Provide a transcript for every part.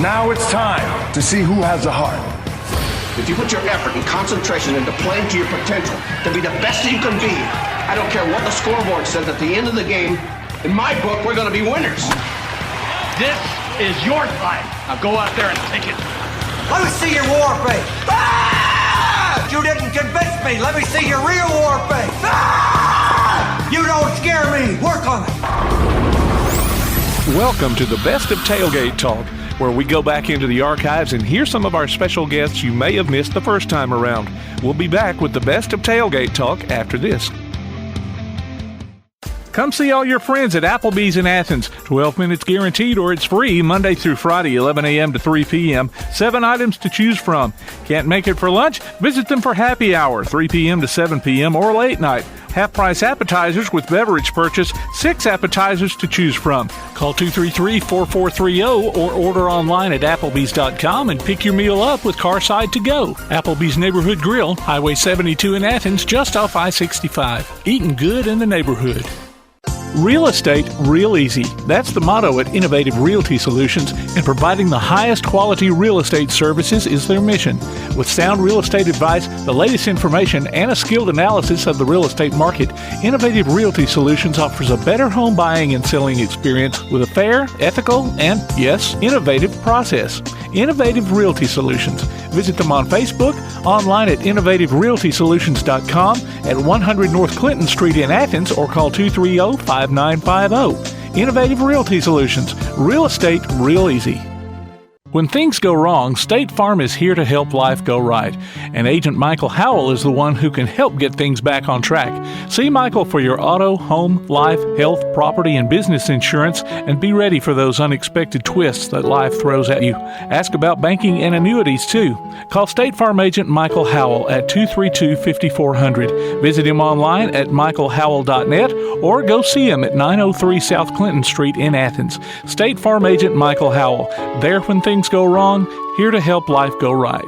Now it's time to see who has the heart. If you put your effort and concentration into playing to your potential, to be the best that you can be, I don't care what the scoreboard says at the end of the game, in my book, we're going to be winners. This is your fight. Now go out there and take it. Let me see your war face. Ah! You didn't convince me. Let me see your real war face. Ah! You don't scare me. Work on it. Welcome to the Best of Tailgate Talk, where we go back into the archives and hear some of our special guests you may have missed the first time around. We'll be back with the Best of Tailgate Talk after this. Come see all your friends at Applebee's in Athens. 12 minutes guaranteed or it's free Monday through Friday, 11 a.m. to 3 p.m. 7 items to choose from. Can't make it for lunch? Visit them for happy hour, 3 p.m. to 7 p.m. or late night. Half-price appetizers with beverage purchase, 6 appetizers to choose from. Call 233-4430 or order online at Applebee's.com and pick your meal up with Carside to go. Applebee's Neighborhood Grill, Highway 72 in Athens, just off I-65. Eating good in the neighborhood. Real estate, real easy. That's the motto at Innovative Realty Solutions, and providing the highest quality real estate services is their mission. With sound real estate advice, the latest information, and a skilled analysis of the real estate market, Innovative Realty Solutions offers a better home buying and selling experience with a fair, ethical, and, yes, innovative process. Innovative Realty Solutions. Visit them on Facebook, online at innovativerealtysolutions.com, at 100 North Clinton Street in Athens, or call 230-5950. Innovative Realty Solutions. Real estate, real easy. When things go wrong, State Farm is here to help life go right. And Agent Michael Howell is the one who can help get things back on track. See Michael for your auto, home, life, health, property, and business insurance, and be ready for those unexpected twists that life throws at you. Ask about banking and annuities, too. Call State Farm Agent Michael Howell at 232-5400. Visit him online at michaelhowell.net or go see him at 903 South Clinton Street in Athens. State Farm Agent Michael Howell. There when things go wrong, here to help life go right.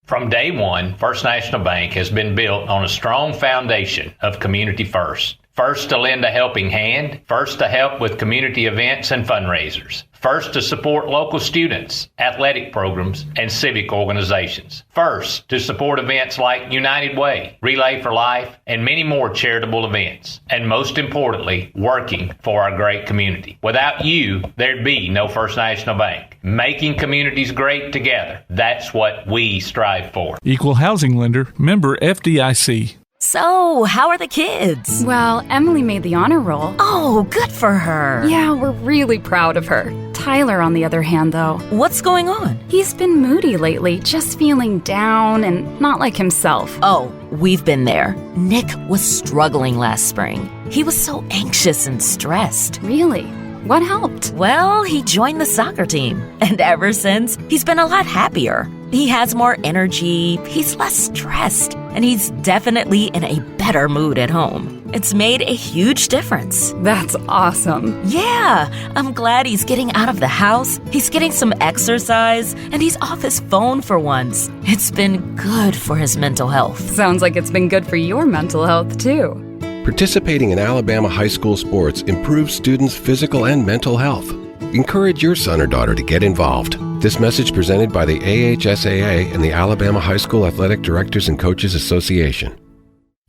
From day one, First National Bank has been built on a strong foundation of community first. First to lend a helping hand, first to help with community events and fundraisers, first to support local students, athletic programs, and civic organizations, first to support events like United Way, Relay for Life, and many more charitable events, and most importantly, working for our great community. Without you, there'd be no First National Bank. Making communities great together, that's what we strive for. Equal housing lender, member FDIC. So, how are the kids? Well, Emily made the honor roll. Oh, good for her. Yeah, we're really proud of her. Tyler, on the other hand, though. What's going on? He's been moody lately, just feeling down and not like himself. Oh, we've been there. Nick was struggling last spring. He was so anxious and stressed. Really? What helped? Well, he joined the soccer team. And ever since, he's been a lot happier. He has more energy, he's less stressed, and he's definitely in a better mood at home. It's made a huge difference. That's awesome. Yeah, I'm glad he's getting out of the house, he's getting some exercise, and he's off his phone for once. It's been good for his mental health. Sounds like it's been good for your mental health, too. Participating in Alabama high school sports improves students' physical and mental health. Encourage your son or daughter to get involved. This message presented by the AHSAA and the Alabama High School Athletic Directors and Coaches Association.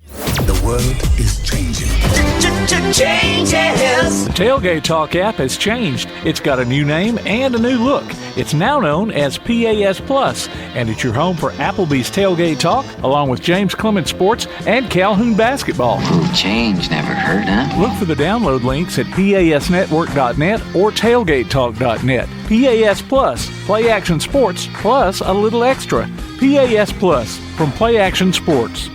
The world is changing. The Tailgate Talk app has changed. It's got a new name and a new look. It's now known as PAS Plus, and it's your home for Applebee's Tailgate Talk, along with James Clement Sports and Calhoun Basketball. Change never hurt, huh? Look for the download links at PASnetwork.net or TailgateTalk.net. PAS Plus, Play Action Sports, plus a little extra. PAS Plus from Play Action Sports.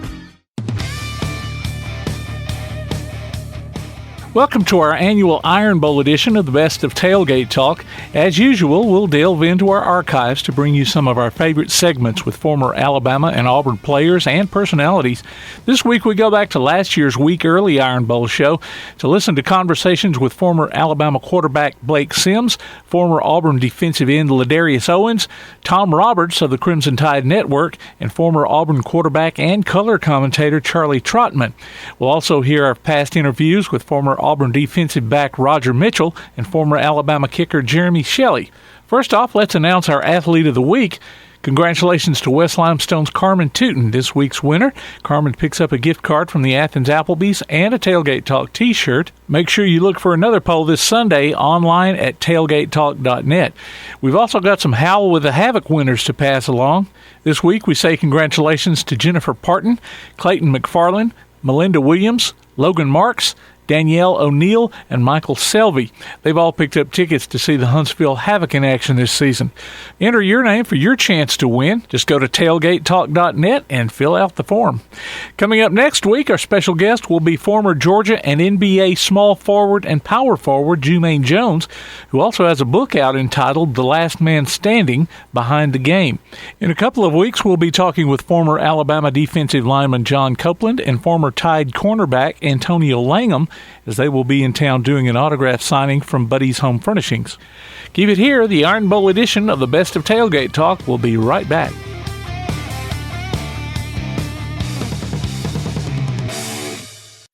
Welcome to our annual Iron Bowl edition of the Best of Tailgate Talk. As usual, we'll delve into our archives to bring you some of our favorite segments with former Alabama and Auburn players and personalities. This week we go back to last year's week-early Iron Bowl show to listen to conversations with former Alabama quarterback Blake Sims, former Auburn defensive end Ladarius Owens, Tom Roberts of the Crimson Tide Network, and former Auburn quarterback and color commentator Charlie Trotman. We'll also hear our past interviews with former Auburn defensive back Roger Mitchell and former Alabama kicker Jeremy Shelley. First off, let's announce our Athlete of the Week. Congratulations to West Limestone's Carmen Tootin, this week's winner. Carmen picks up a gift card from the Athens Applebee's and a Tailgate Talk t-shirt. Make sure you look for another poll this Sunday online at tailgatetalk.net. We've also got some Howl with the Havoc winners to pass along. This week we say congratulations to Jennifer Parton, Clayton McFarland, Melinda Williams, Logan Marks, Danielle O'Neill, and Michael Selvey. They've all picked up tickets to see the Huntsville Havoc in action this season. Enter your name for your chance to win. Just go to tailgatetalk.net and fill out the form. Coming up next week, our special guest will be former Georgia and NBA small forward and power forward Jumaine Jones, who also has a book out entitled The Last Man Standing, Behind the Game. In a couple of weeks, we'll be talking with former Alabama defensive lineman John Copeland and former Tide cornerback Antonio Langham, as they will be in town doing an autograph signing from Buddy's Home Furnishings. Keep it here. The Iron Bowl edition of the Best of Tailgate Talk will be right back.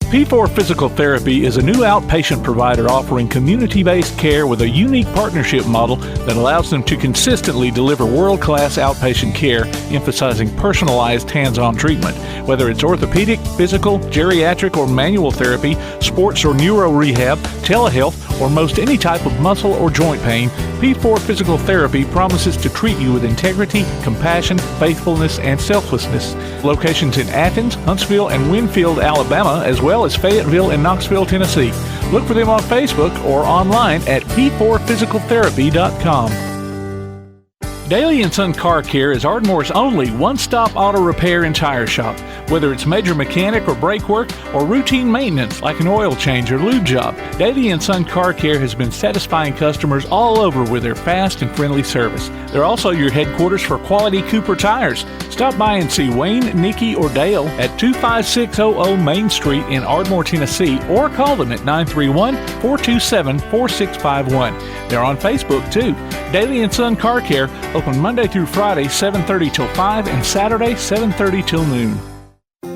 P4 Physical Therapy is a new outpatient provider offering community-based care with a unique partnership model that allows them to consistently deliver world-class outpatient care, emphasizing personalized hands-on treatment. Whether it's orthopedic, physical, geriatric, or manual therapy, sports or neuro rehab, telehealth, or most any type of muscle or joint pain, P4 Physical Therapy promises to treat you with integrity, compassion, faithfulness, and selflessness. Locations in Athens, Huntsville, and Winfield, Alabama, as well as Fayetteville and Knoxville, Tennessee. Look for them on Facebook or online at p4physicaltherapy.com. Daly & Son Car Care is Ardmore's only one-stop auto repair and tire shop. Whether it's major mechanic or brake work or routine maintenance like an oil change or lube job, Daly & Son Car Care has been satisfying customers all over with their fast and friendly service. They're also your headquarters for quality Cooper tires. Stop by and see Wayne, Nikki, or Dale at 25600 Main Street in Ardmore, Tennessee, or call them at 931-427-4651. They're on Facebook, too. Daly & Son Car Care, open Monday through Friday, 7:30 till 5, and Saturday, 7:30 till noon.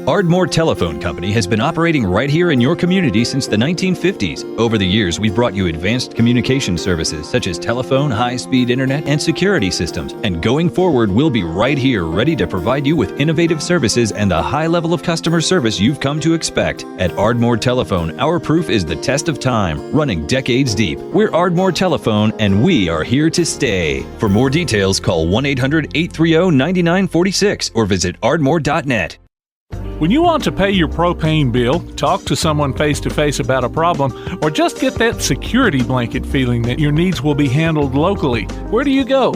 Ardmore Telephone Company has been operating right here in your community since the 1950s. Over the years, we've brought you advanced communication services such as telephone, high-speed internet, and security systems. And going forward, we'll be right here ready to provide you with innovative services and the high level of customer service you've come to expect. At Ardmore Telephone, our proof is the test of time, running decades deep. We're Ardmore Telephone, and we are here to stay. For more details, call 1-800-830-9946 or visit ardmore.net. When you want to pay your propane bill, talk to someone face-to-face about a problem, or just get that security blanket feeling that your needs will be handled locally, where do you go?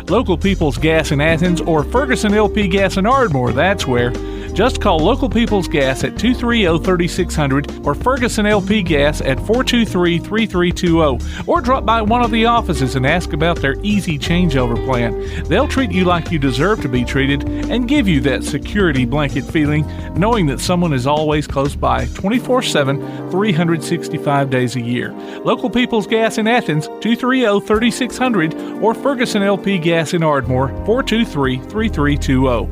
Local People's Gas in Athens or Ferguson LP Gas in Ardmore, that's where. Just call Local People's Gas at 230-3600 or Ferguson LP Gas at 423-3320, or drop by one of the offices and ask about their easy changeover plan. They'll treat you like you deserve to be treated and give you that security blanket feeling, knowing that someone is always close by 24/7, 365 days a year. Local People's Gas in Athens, 230-3600 or Ferguson LP Gas in Ardmore, 423-3320.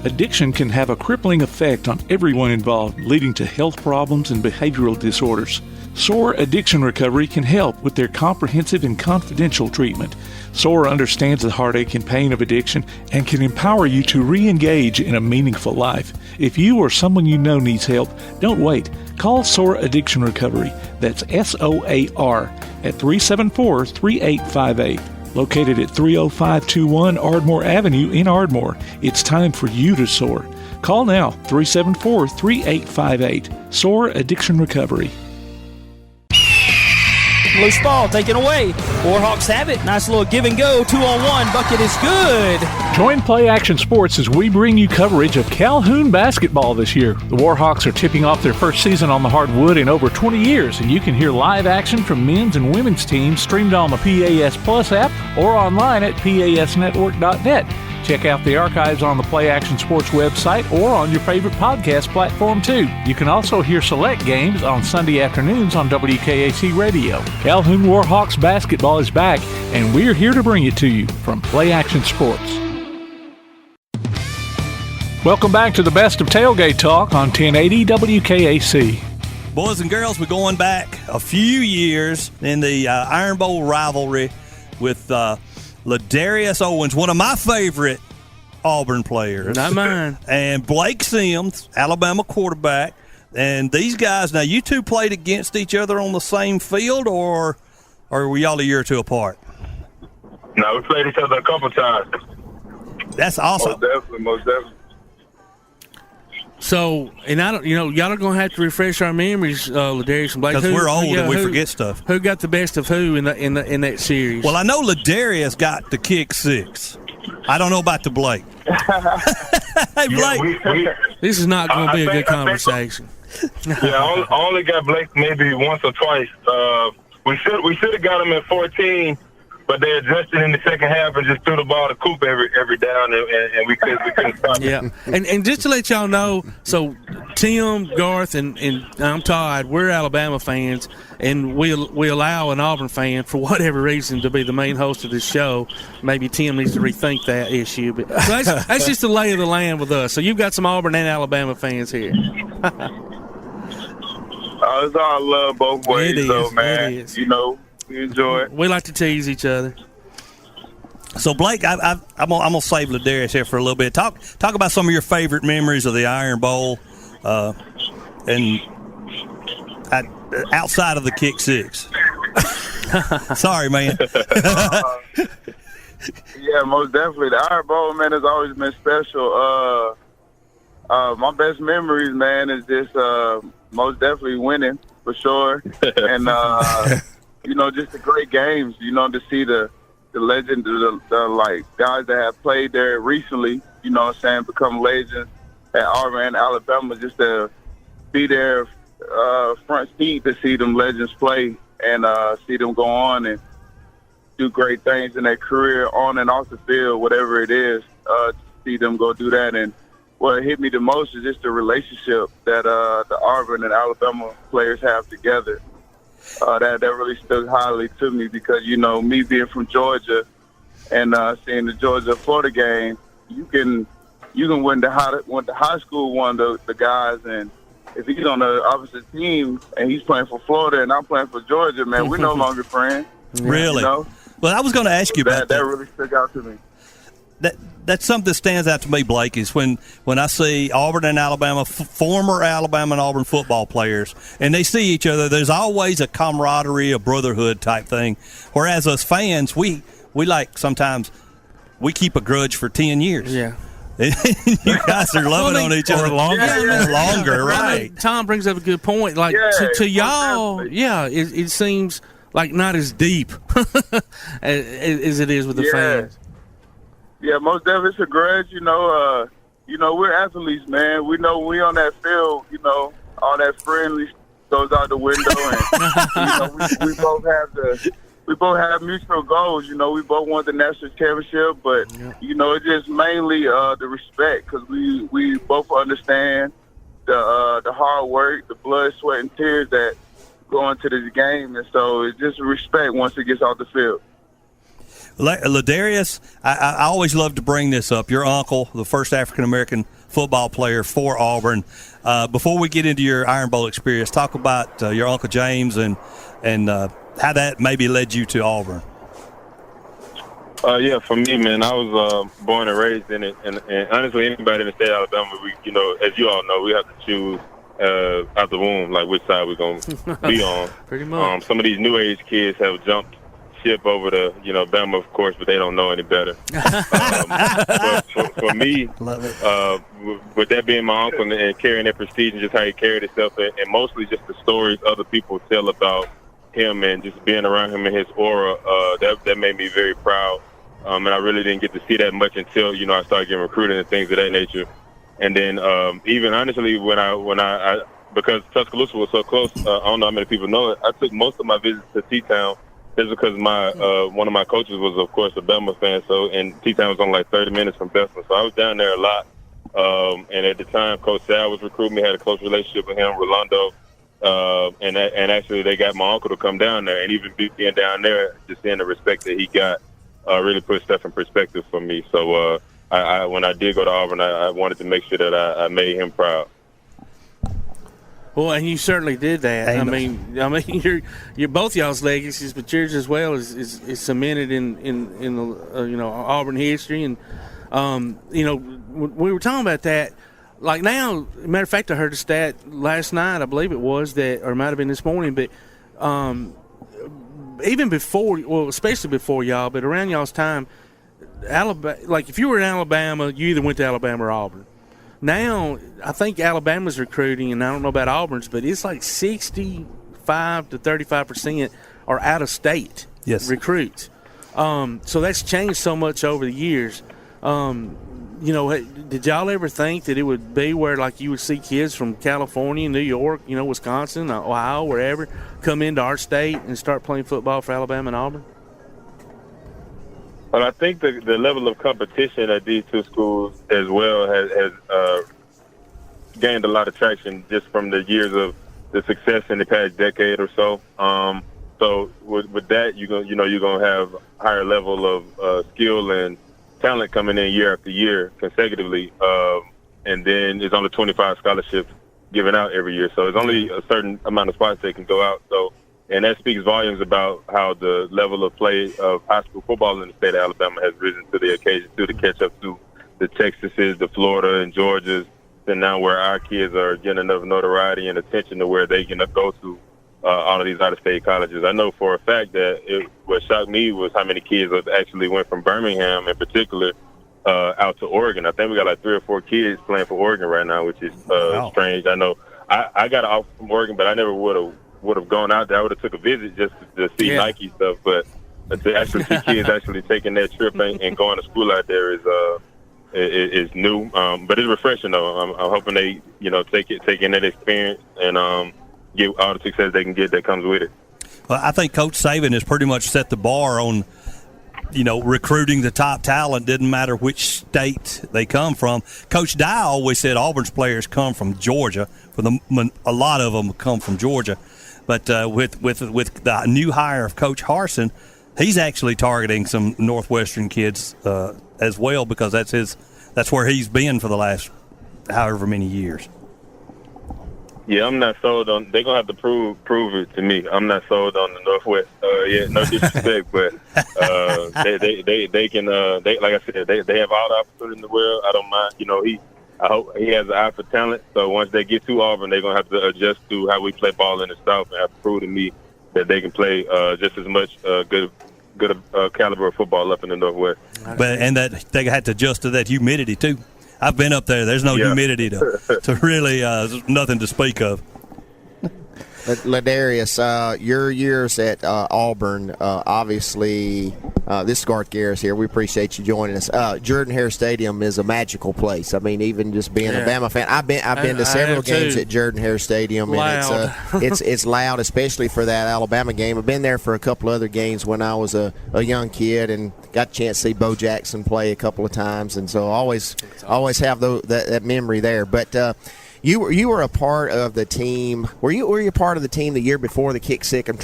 Addiction can have a crippling effect on everyone involved, leading to health problems and behavioral disorders. SOAR Addiction Recovery can help with their comprehensive and confidential treatment. SOAR understands the heartache and pain of addiction and can empower you to re-engage in a meaningful life. If you or someone you know needs help, don't wait. Call SOAR Addiction Recovery. That's SOAR at 374-3858. Located at 30521 Ardmore Avenue in Ardmore. It's time for you to soar. Call now, 374-3858. SOAR Addiction Recovery. Loose ball taken away. Warhawks have it. Nice little give and go. 2-on-1. Bucket is good. Join Play Action Sports as we bring you coverage of Calhoun basketball this year. The Warhawks are tipping off their first season on the hardwood in over 20 years, and you can hear live action from men's and women's teams streamed on the PAS Plus app or online at pasnetwork.net. Check out the archives on the Play Action Sports website or on your favorite podcast platform, too. You can also hear select games on Sunday afternoons on WKAC Radio. Calhoun Warhawks basketball is back, and we're here to bring it to you from Play Action Sports. Welcome back to the Best of Tailgate Talk on 1080 WKAC. Boys and girls, we're going back a few years in the Iron Bowl rivalry. with Ladarius Owens, one of my favorite Auburn players. Not mine. And Blake Sims, Alabama quarterback. And these guys, now you two played against each other on the same field, or were y'all a year or two apart? No, we played each other a couple times. That's awesome. Most definitely. So, and I don't, y'all are going to have to refresh our memories, Ladarius and Blake. Because we're old and we forget stuff. Who got the best of who in that series? Well, I know Ladarius got the kick 6. I don't know about the Blake. Hey, Blake. This is not going to be a good conversation. I only got Blake maybe once or twice. We should have got him in 14, but they adjusted in the second half and just threw the ball to Coop every down, and we couldn't stop it. Yeah, and just to let y'all know, so Tim, Garth, and I'm Todd, we're Alabama fans, and we allow an Auburn fan, for whatever reason, to be the main host of this show. Maybe Tim needs to rethink that issue, but that's just the lay of the land with us. So you've got some Auburn and Alabama fans here. It's all love both ways, though, man. It is. We enjoy it. We like to tease each other. So, Blake, I'm gonna save Ladarius here for a little bit. Talk about some of your favorite memories of the Iron Bowl, and outside of the kick 6. Sorry, man. Yeah, most definitely. The Iron Bowl, man, has always been special. My best memories, man, is just most definitely winning for sure, and just the great games. To see the legend, the like guys that have played there recently. Become legends at Auburn and Alabama. Just to be there, front seat to see them legends play and see them go on and do great things in their career on and off the field, whatever it is. To see them go do that. And what hit me the most is just the relationship that the Auburn and Alabama players have together. That really stood highly to me because, me being from Georgia and seeing the Georgia-Florida game, you can win the high school one of the guys, and if he's on the opposite team and he's playing for Florida and I'm playing for Georgia, man, we're no longer friends. Really? Well, I was going to ask you about that. That really stuck out to me. That's something that stands out to me, Blake, is when I see Auburn and Alabama, former Alabama and Auburn football players, and they see each other, there's always a camaraderie, a brotherhood type thing. Whereas us fans, we like sometimes we keep a grudge for 10 years. Yeah. You guys are loving on each other longer, right? Tom brings up a good point. Like to y'all, it seems like not as deep as it is with the fans. Yeah, most definitely it's a grudge. We're athletes, man. We know we on that field. All that friendly goes out the window, and we both have mutual goals. We both want the national championship, but it's just mainly the respect because we both understand the hard work, the blood, sweat, and tears that go into this game, and so it's just respect once it gets off the field. Ladarius, I always love to bring this up. Your uncle, the first African-American football player for Auburn. Before we get into your Iron Bowl experience, talk about your Uncle James and how that maybe led you to Auburn. For me, man, I was born and raised in it. And honestly, anybody in the state of Alabama, as you all know, we have to choose out the womb, like which side we're going to be on. Pretty much. Some of these new age kids have jumped ship over to Bama, of course, but they don't know any better. But for me, with that being my uncle and carrying that prestige and just how he carried himself, and mostly just the stories other people tell about him and just being around him and his aura, that made me very proud. And I really didn't get to see that much until I started getting recruited and things of that nature. And then even honestly, when I because Tuscaloosa was so close, I don't know how many people know it. I took most of my visits to T-Town. It's because one of my coaches was, of course, a Bama fan, and T-Town was only like 30 minutes from Bethlehem, so I was down there a lot. And at the time, Coach Sal was recruiting me, had a close relationship with him, Rolando, and actually they got my uncle to come down there, and even being down there, just seeing the respect that he got, really put stuff in perspective for me. So when I did go to Auburn, I wanted to make sure that I made him proud. Well, and you certainly did that. Amos. I mean, you're both y'all's legacies, but yours as well is cemented in the Auburn history. And we were talking about that. Like now, matter of fact, I heard a stat last night, I believe it was that, or it might have been this morning, but even before, well, especially before y'all, but around y'all's time, Alabama, like if you were in Alabama, you either went to Alabama or Auburn. Now, I think Alabama's recruiting, and I don't know about Auburn's, but it's like 65 to 35% are out of state recruits. So that's changed so much over the years. Did y'all ever think that it would be where like you would see kids from California, New York, Wisconsin, Ohio, wherever, come into our state and start playing football for Alabama and Auburn? Well, I think the level of competition at these two schools as well has gained a lot of traction just from the years of the success in the past decade or so. So with that, you're gonna have higher level of skill and talent coming in year after year consecutively, and then it's only 25 scholarships given out every year. So it's only a certain amount of spots they can go out. So. And that speaks volumes about how the level of play of high school football in the state of Alabama has risen to the occasion, to catch up to the Texases, the Florida, and Georgias, and now where our kids are getting enough notoriety and attention to where they can go to all of these out-of-state colleges. I know for a fact that what shocked me was how many kids have actually went from Birmingham in particular out to Oregon. I think we got like 3 or 4 kids playing for Oregon right now, which is strange. I know I got an offer from Oregon, but I never would have gone out there. I would have took a visit just to see Nike stuff, but to actually see kids actually taking that trip and going to school out there is new. But it's refreshing though. I'm hoping they take in that experience and get all the success they can get that comes with it. Well, I think Coach Saban has pretty much set the bar on recruiting the top talent. Didn't matter which state they come from. Coach Dye always said Auburn's players come from Georgia. A lot of them come from Georgia. But with the new hire of Coach Harsin, he's actually targeting some Northwestern kids as well, because that's where he's been for the last however many years. Yeah, I'm not sold on. They're gonna have to prove it to me. I'm not sold on the Northwest. No disrespect, but they can. Like I said, they have all the opportunity in the world. I don't mind. I hope he has an eye for talent. So once they get to Auburn, they're gonna have to adjust to how we play ball in the South and have to prove to me that they can play just as much good caliber of football up in the Northwest. And that they had to adjust to that humidity too. I've been up there. There's no humidity to really nothing to speak of. Ladarius, your years at Auburn, obviously, this is Garth Garris here. We appreciate you joining us. Jordan-Hare Stadium is a magical place. I mean, even just being a Bama fan, I've been to several games at Jordan-Hare Stadium, and it's loud, especially for that Alabama game. I've been there for a couple other games when I was a young kid, and got a chance to see Bo Jackson play a couple of times, and so I always have that memory there. But You were a part of the team. Were you a part of the team the year before the kick six? I'm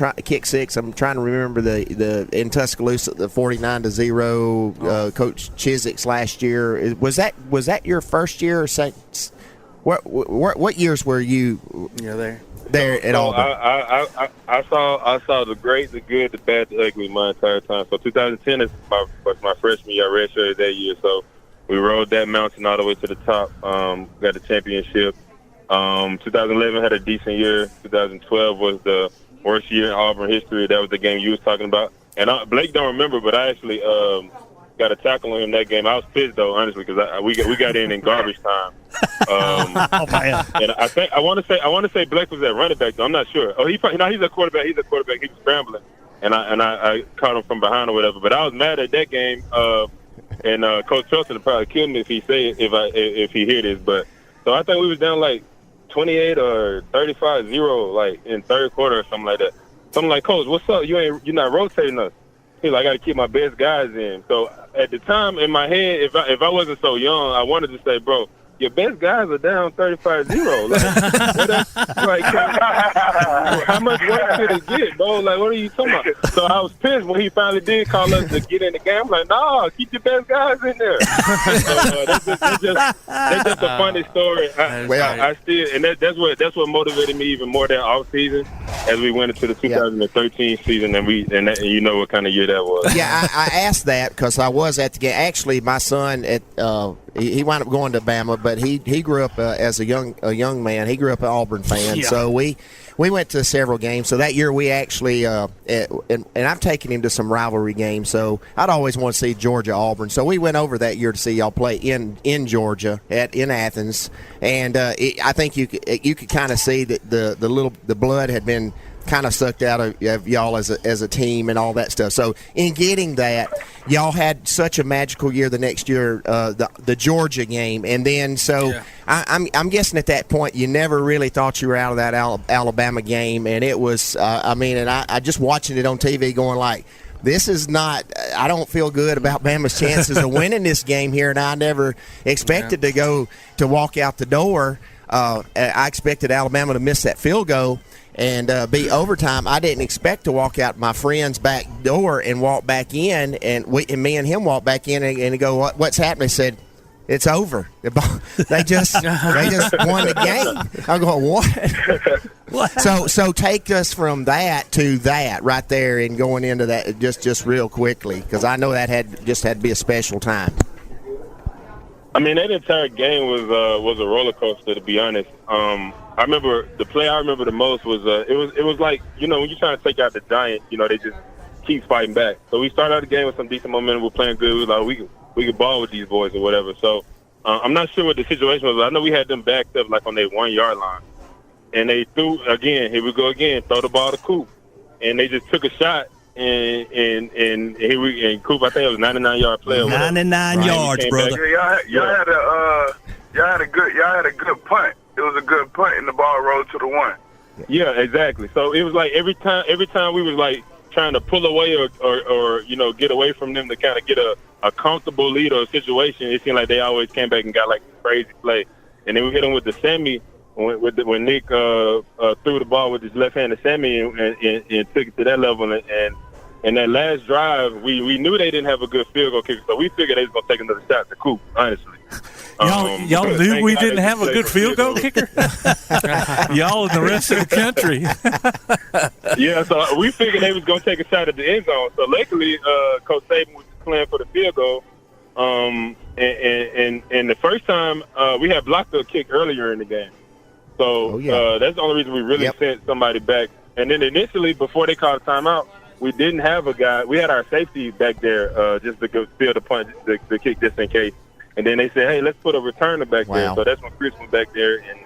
trying to remember the in Tuscaloosa, the 49-0 Coach Chiswick's last year. Was that your first year or second? What years were you there at Auburn? I saw the great, the good, the bad, the ugly my entire time. So 2010 was my freshman year. I redshirted that year, so we rode that mountain all the way to the top. Got the championship. 2011 had a decent year. 2012 was the worst year in Auburn history. That was the game you was talking about. And Blake don't remember, but I actually got a tackle on him that game. I was pissed though, honestly, because we got in garbage time. And I want to say Blake was at running back though. I'm not sure. Oh, he's a quarterback. He's a quarterback. He was scrambling, and I caught him from behind or whatever. But I was mad at that game. And Coach Chilton would probably kill me if he hear this. But so I think we was down like 28 or 35-0 like in third quarter or something like that. So I'm like, Coach, what's up? You're not rotating us. He's like, I got to keep my best guys in. So at the time in my head, if I wasn't so young, I wanted to say, bro, your best guys are down 35-0. Like, how much work could it get, bro? Like, what are you talking about? So I was pissed when he finally did call us to get in the game. I'm like, nah, keep your best guys in there. That's just a funny story. I still, and that's what motivated me even more that off season as we went into the 2013 season, and you know what kind of year that was. Yeah, I asked that because I was at the game. Actually, my son he wound up going to Bama, but he grew up as a young man. He grew up an Auburn fan, so we went to several games. So that year we actually and I've taken him to some rivalry games. So I'd always want to see Georgia Auburn. So we went over that year to see y'all play in Georgia in Athens, and I think you could kind of see that the blood had been kind of sucked out of y'all as a team and all that stuff. So in getting that, y'all had such a magical year the next year, the Georgia game, and then I'm guessing at that point you never really thought you were out of that Alabama game, and it was I just watching it on TV going like, this is not – I don't feel good about Bama's chances of winning this game here, and I never expected to walk out the door. I expected Alabama to miss that field goal and be overtime. I didn't expect to walk out my friend's back door and walk back in, and me and him walk back in and go, what's happening? He said, it's over. They just won the game. I go, what? So take us from that to that right there and going into that just real quickly, because I know that had to be a special time. I mean, that entire game was a roller coaster, to be honest. I remember the play I remember the most was it was like, you know, when you're trying to take out the giant, you know, they just keep fighting back. So we started out the game with some decent momentum. We're playing good. We were like, we could ball with these boys or whatever. So I'm not sure what the situation was. I know we had them backed up like on their 1 yard line, and they threw again. Here we go again. Throw the ball to Coop, and they just took a shot. And Coop, I think it was 99-yard play. 99 yards, brother. Y'all had a good punt. It was a good punt, and the ball rolled to the one. Yeah, exactly. So it was like every time we was like trying to pull away or you know, get away from them to kind of get a comfortable lead or a situation, it seemed like they always came back and got like a crazy play. And then we hit them with the semi when Nick threw the ball with his left-handed semi and took it to that level. And that last drive, we knew they didn't have a good field goal kicker, so we figured they was going to take another shot to Coop, honestly. Y'all knew we didn't have a good field goal kicker? Y'all and the rest of the country. Yeah, so we figured they was going to take a shot at the end zone. So luckily, Coach Saban was playing for the field goal. And the first time, we had blocked a kick earlier in the game. So that's the only reason we really sent somebody back. And then initially, before they called a timeout, we didn't have a guy. We had our safety back there just to field the punt, the kick just in case. And then they said, hey, let's put a returner back there. So that's when Chris went back there. And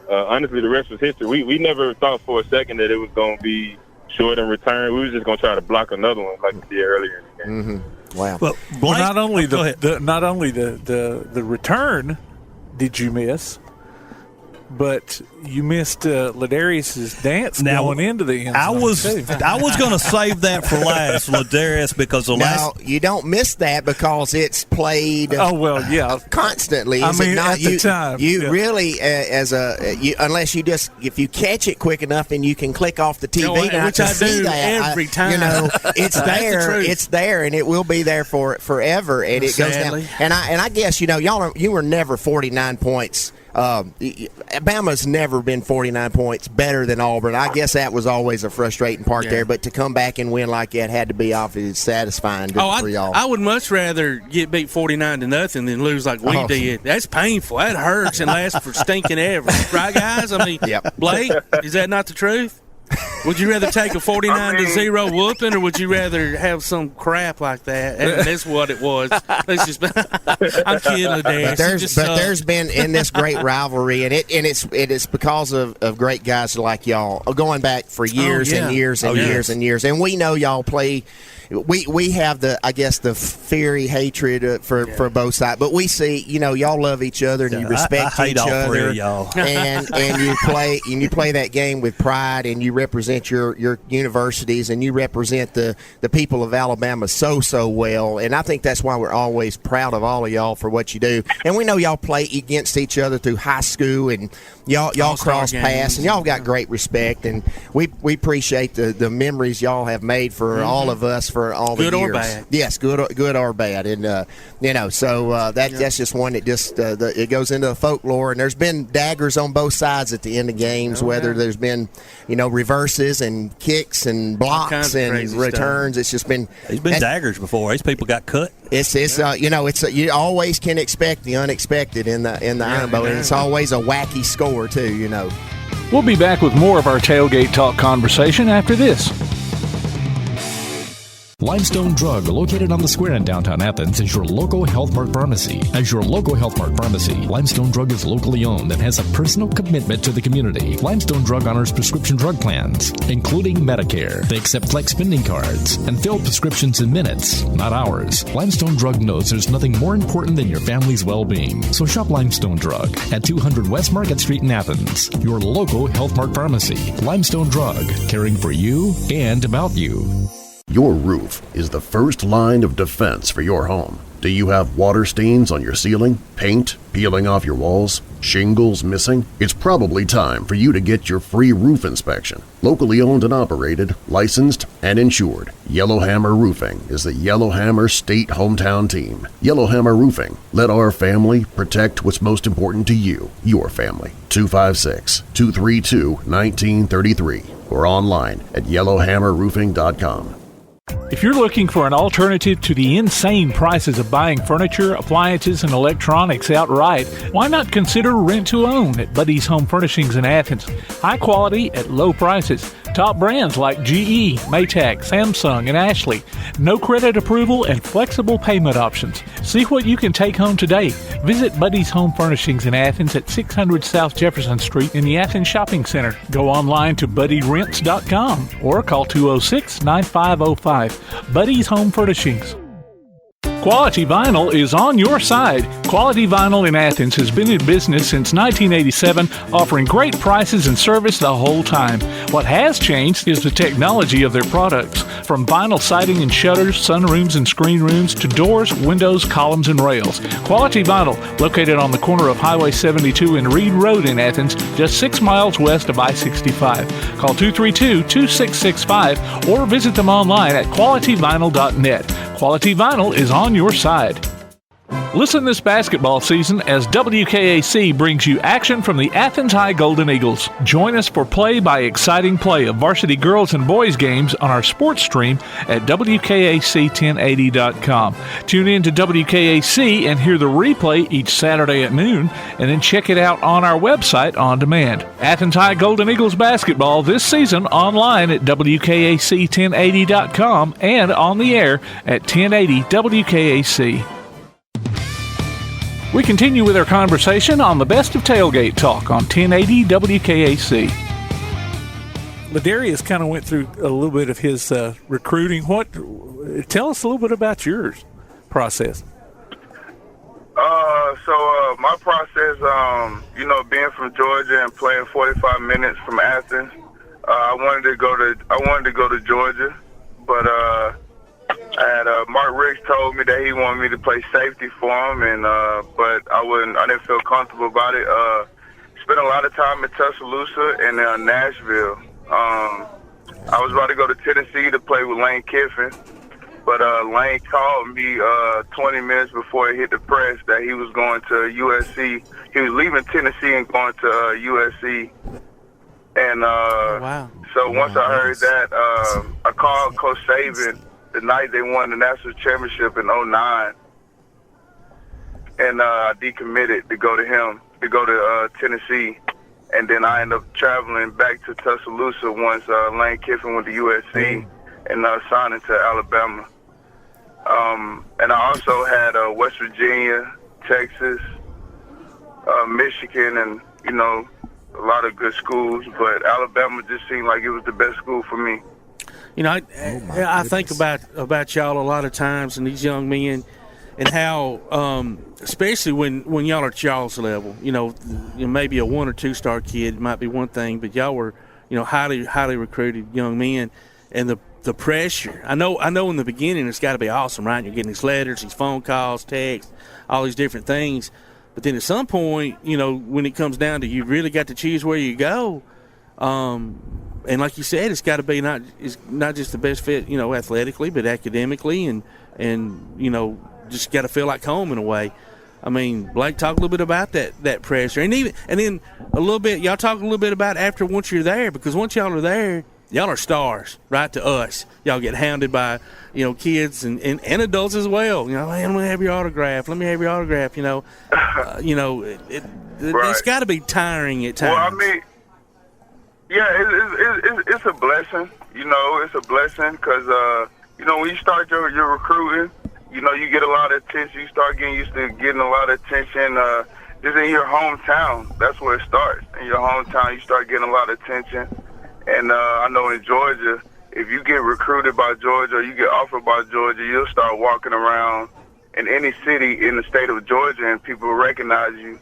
honestly, the rest was history. We never thought for a second that it was going to be short and return. We were just going to try to block another one like we did earlier in the game. Mm-hmm. Wow. Well, not only the return did you miss, but you missed Ladarius's dance going into the end zone. I was going to save that for last, Ladarius, because you don't miss that because it's played. Constantly. I mean, at the time, really unless if you catch it quick enough and you can click off the TV, which I do every time. You know, it's there. It's there, and it will be there for forever. And it goes down. And I guess you were never 49 points. Bama's never been 49 points better than Auburn. I guess that was always a frustrating part there, but to come back and win like that had to be obviously satisfying for y'all. I would much rather get beat 49-0 than lose like we did. That's painful. That hurts and lasts for stinking ever. Right, guys? I mean, Blake, is that not the truth? Would you rather take a 49-0 whooping, or would you rather have some crap like that? And that's what it was. I'm kidding, Ladarius. But there's been in this great rivalry, and it is because of great guys like y'all going back for years and years and years and years. And we know y'all play. We have the fiery hatred for both sides, but we see y'all love each other and you respect each other, y'all. and you play that game with pride and you represent represent your universities, and you represent the people of Alabama so well. And I think that's why we're always proud of all of y'all for what you do. And we know y'all play against each other through high school, and y'all cross paths, and y'all got great respect. And we appreciate the memories y'all have made for all of us for all the years. Good or bad. Yes, good or bad. And so that's just one that just it goes into the folklore. And there's been daggers on both sides at the end of games, whether there's been reverses and kicks and blocks and returns. Stuff. It's just been daggers before. These people got cut. You always can expect the unexpected in the Iron Bowl, and it's always a wacky score too. We'll be back with more of our Tailgate Talk conversation after this. Limestone Drug, located on the square in downtown Athens, is your local Health Mart pharmacy. As your local Health Mart pharmacy, Limestone Drug is locally owned and has a personal commitment to the community. Limestone Drug honors prescription drug plans, including Medicare. They accept flex spending cards and fill prescriptions in minutes, not hours. Limestone Drug knows there's nothing more important than your family's well-being. So shop Limestone Drug at 200 West Market Street in Athens, your local Health Mart pharmacy. Limestone Drug, caring for you and about you. Your roof is the first line of defense for your home. Do you have water stains on your ceiling, paint peeling off your walls, shingles missing? It's probably time for you to get your free roof inspection. Locally owned and operated, licensed, and insured, Yellowhammer Roofing is the Yellowhammer State hometown team. Yellowhammer Roofing. Let our family protect what's most important to you, your family. 256-232-1933 or online at yellowhammerroofing.com. If you're looking for an alternative to the insane prices of buying furniture, appliances, and electronics outright, why not consider rent-to-own at Buddy's Home Furnishings in Athens? High quality at low prices. Top brands like GE, Maytag, Samsung, and Ashley. No credit approval and flexible payment options. See what you can take home today. Visit Buddy's Home Furnishings in Athens at 600 South Jefferson Street in the Athens Shopping Center. Go online to buddyrents.com or call 206-9505. Buddy's Home Furnishings. Quality Vinyl is on your side. Quality Vinyl in Athens has been in business since 1987, offering great prices and service the whole time. What has changed is the technology of their products. From vinyl siding and shutters, sunrooms and screen rooms, to doors, windows, columns, and rails. Quality Vinyl, located on the corner of Highway 72 and Reed Road in Athens, just 6 miles west of I-65. Call 232-2665 or visit them online at qualityvinyl.net. Quality Vinyl is on your side. Listen this basketball season as WKAC brings you action from the Athens High Golden Eagles. Join us for play-by-exciting play of varsity girls and boys games on our sports stream at WKAC1080.com. Tune in to WKAC and hear the replay each Saturday at noon, and then check it out on our website on demand. Athens High Golden Eagles basketball this season online at WKAC1080.com and on the air at 1080 WKAC. We continue with our conversation on the best of Tailgate Talk on 1080 WKAC. Ladarius kind of went through a little bit of his recruiting. Tell us a little bit about your process. So my process, being from Georgia and playing 45 minutes from Athens, I wanted to go to Georgia, but Mark Riggs told me that he wanted me to play safety for him, but I didn't feel comfortable about it. Spent a lot of time in Tuscaloosa and Nashville. I was about to go to Tennessee to play with Lane Kiffin, but Lane called me 20 minutes before he hit the press that he was going to USC. He was leaving Tennessee and going to USC. And so once I heard that, I called Coach Saban the night they won the national championship in 2009, and I decommitted to go to him, to go to Tennessee, and then I ended up traveling back to Tuscaloosa once Lane Kiffin went to USC and signing to Alabama. And I also had West Virginia, Texas, Michigan, and a lot of good schools, but Alabama just seemed like it was the best school for me. I think about y'all a lot of times and these young men and how, especially when y'all are at y'all's level, maybe a 1 or 2 star kid might be one thing, but y'all were highly recruited young men, and the pressure. I know in the beginning it's got to be awesome, right? You're getting these letters, these phone calls, texts, all these different things. But then at some point, when it comes down to you really got to choose where you go, and like you said, it's got to be not just the best fit, athletically, but academically, and just got to feel like home in a way. I mean, Blake, talk a little bit about that pressure, and then a little bit. Y'all talk a little bit about once you're there, because once y'all are there, y'all are stars, right? To us, y'all get hounded by kids and adults as well. Hey, let me have your autograph. Let me have your autograph. It's got to be tiring at times. Well, I mean, yeah, it's a blessing. It's a blessing because when you start your recruiting, you get a lot of attention. You start getting used to getting a lot of attention. Just in your hometown, that's where it starts. In your hometown, you start getting a lot of attention. And I know in Georgia, if you get recruited by Georgia or you get offered by Georgia, you'll start walking around in any city in the state of Georgia and people will recognize you.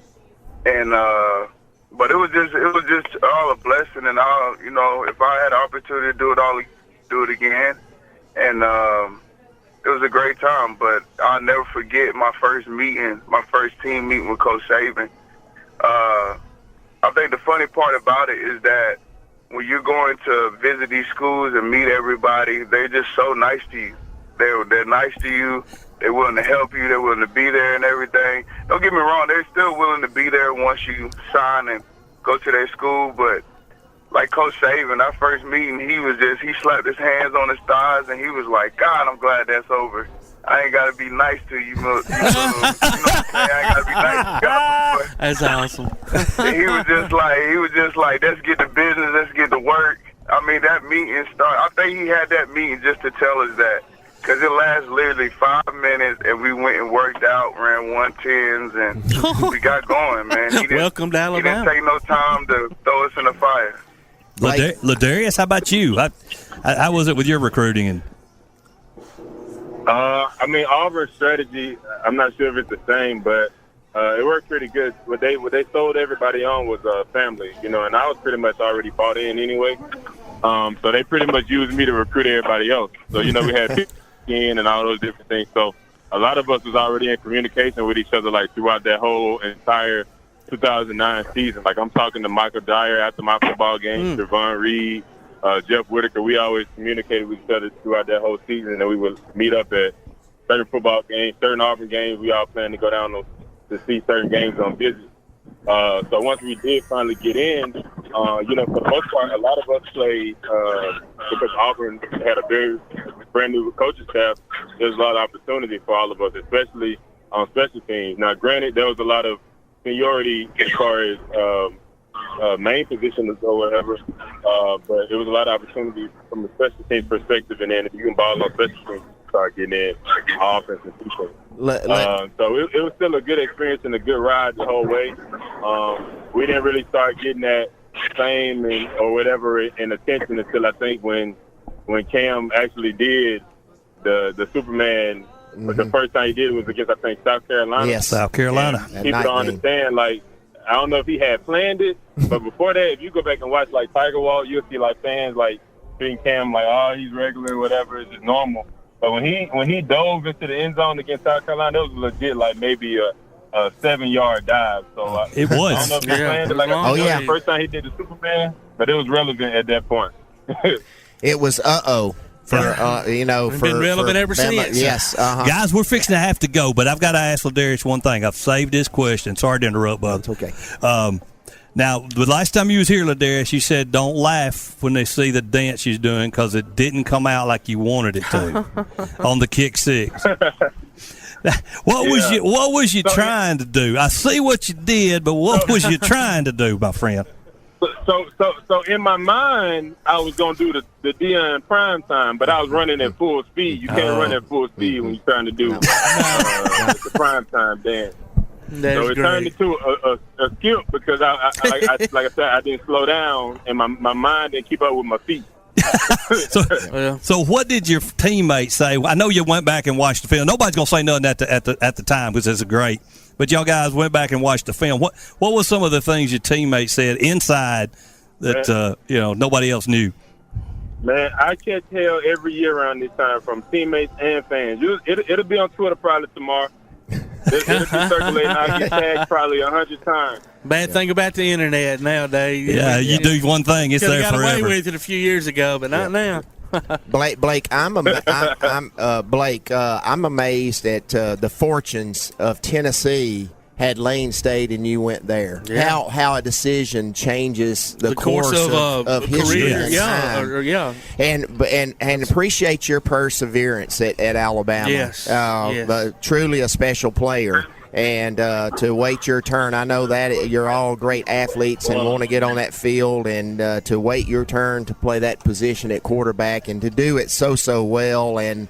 And but it was just all a blessing, and all if I had the opportunity to do it again, and it was a great time. But I'll never forget my first team meeting with Coach Saban. I think the funny part about it is that when you're going to visit these schools and meet everybody, they're just so nice to you. They're nice to you. They're willing to help you. They're willing to be there and everything. Don't get me wrong. They're still willing to be there once you sign and go to their school. But like Coach Saban, our first meeting, he slapped his hands on his thighs and he was like, God, I'm glad that's over. I ain't got to be nice to you, you know what I'm saying? I ain't got to be nice to God. That's awesome. He was just like, let's get to business, let's get to work. I mean, that meeting started. I think he had that meeting just to tell us that. Because it lasted literally 5 minutes, and we went and worked out, ran 110s, and we got going, man. Welcome to Alabama. He didn't take no time to throw us in the fire. Ladarius, how about you? How was it with your recruiting? I mean, Auburn's strategy, I'm not sure if it's the same, but it worked pretty good. What they sold everybody on was family, and I was pretty much already bought in anyway. So they pretty much used me to recruit everybody else. So, we had in and all those different things. So a lot of us was already in communication with each other, like, throughout that whole entire 2009 season. Like, I'm talking to Michael Dyer after my football games, Javon Reed, Jeff Whitaker. We always communicated with each other throughout that whole season, and we would meet up at certain football games, certain Auburn games. We all planned to go down to see certain games on visit. So once we did finally get in, for the most part, a lot of us played because Auburn had a very brand new coaching staff. There's a lot of opportunity for all of us, especially on special teams. Now, granted, there was a lot of seniority as far as main positions or whatever, but there was a lot of opportunity from a special teams perspective. And then if you can ball on special teams, start getting in offense and defense. So it was still a good experience and a good ride the whole way. We didn't really start getting that fame or whatever in attention until I think when Cam actually did the Superman. The first time he did it was against, I think, South Carolina. Yes, South Carolina. People don't understand, like, I don't know if he had planned it, but before that, if you go back and watch, like, Tiger Wall, you'll see, like, fans, like, treating Cam like, oh, he's regular, whatever, it's just normal. But when he dove into the end zone against South Carolina, it was legit, like, maybe a 7-yard dive. So it was. I don't know if he planned it. Like, the first time he did the Superman, but it was relevant at that point. It was been relevant ever since. Yes, guys, we're fixing to have to go, but I've got to ask Ladarius one thing. I've saved this question. Sorry to interrupt, bud. It's okay. Now, the last time you was here, Ladarius, you said don't laugh when they see the dance you're doing because it didn't come out like you wanted it to on the kick six. What was you trying to do? I see what you did, but what was you trying to do, my friend? So in my mind, I was going to do the Deion prime time, but I was running at full speed. You can't run at full speed when you're trying to do the prime time dance. So it turned into a skip because like I said, I didn't slow down and my mind didn't keep up with my feet. So what did your teammates say? I know you went back and watched the film. Nobody's gonna say nothing at the time because it's great. But y'all guys went back and watched the film. What were some of the things your teammates said inside that nobody else knew. Man, I can't tell every year around this time from teammates and fans. It'll be on Twitter probably tomorrow. It'll be circulating. I'll get tagged probably 100 times. Bad thing about the internet nowadays. Yeah, you do one thing, it's there forever. Got away with it a few years ago, but not now. Blake, I'm amazed at the fortunes of Tennessee. Had Lane stayed and you went there, how a decision changes the course of history career. And appreciate your perseverance at Alabama. Yes. Truly a special player. And to wait your turn, I know that you're all great athletes and want to get on that field, and to wait your turn to play that position at quarterback and to do it so well, and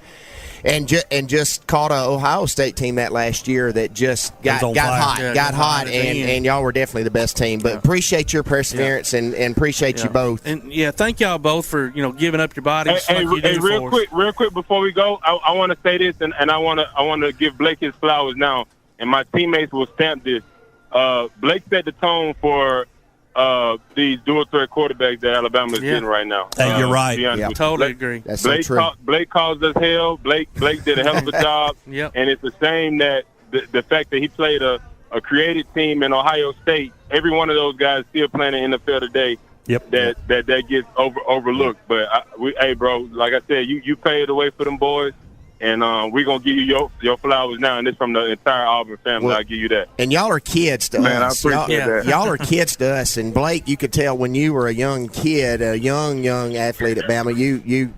just caught a Ohio State team that last year that just got hot, and y'all were definitely the best team. But appreciate your perseverance and appreciate you both. And thank y'all both for giving up your bodies. Real quick before we go, I want to say this, and I want to give Blake his flowers now, and my teammates will stamp this. Blake set the tone for these dual threat quarterbacks that Alabama is getting right now. Hey, you're right. Totally agree. That's Blake so true. Blake caused us hell. Blake did a hell of a job. And it's a shame that the fact that he played a creative team in Ohio State, every one of those guys still playing in the NFL today. That gets overlooked. But hey, bro, like I said, you paid the way for them boys. And we're going to give you your flowers now, and it's from the entire Auburn family. I'll give you that. And y'all are kids to us. Man, I appreciate that. Y'all are kids to us. And, Blake, you could tell when you were a young kid, a young athlete at Bama, you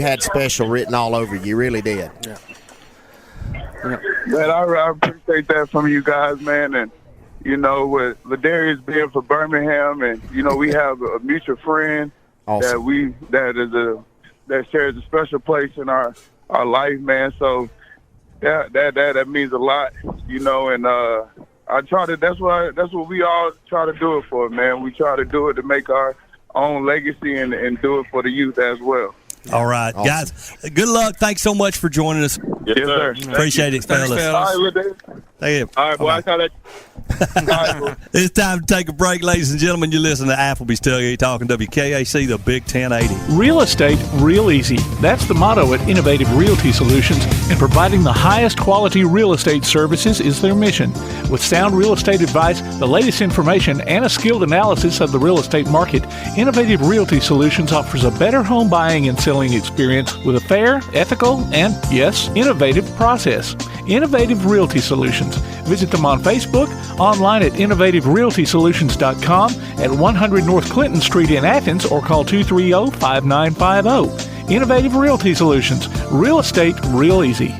had special written all over you. You really did. Yeah. Man, I appreciate that from you guys, man. And, with Ladarius being for Birmingham, and, we have a mutual friend awesome. that shares a special place in our life, man. So that means a lot, and I try to that's what we all try to do it for, man. We try to do it to make our own legacy and do it for the youth as well. All right, awesome. Guys, good luck. Thanks so much for joining us. Yes, sir. Appreciate it, fellas. All right, Thank you. All right, boy. I'll let It's time to take a break, ladies and gentlemen. You're listening to Applebee's Tailgate Talk on WKAC, the Big 1080. Real estate, real easy. That's the motto at Innovative Realty Solutions, and providing the highest quality real estate services is their mission. With sound real estate advice, the latest information, and a skilled analysis of the real estate market, Innovative Realty Solutions offers a better home buying and selling experience with a fair, ethical, and, yes, innovative process. Innovative Realty Solutions. Visit them on Facebook, online at innovativerealtysolutions.com, at 100 North Clinton Street in Athens, or call 230-5950. Innovative Realty Solutions. Real estate, real easy.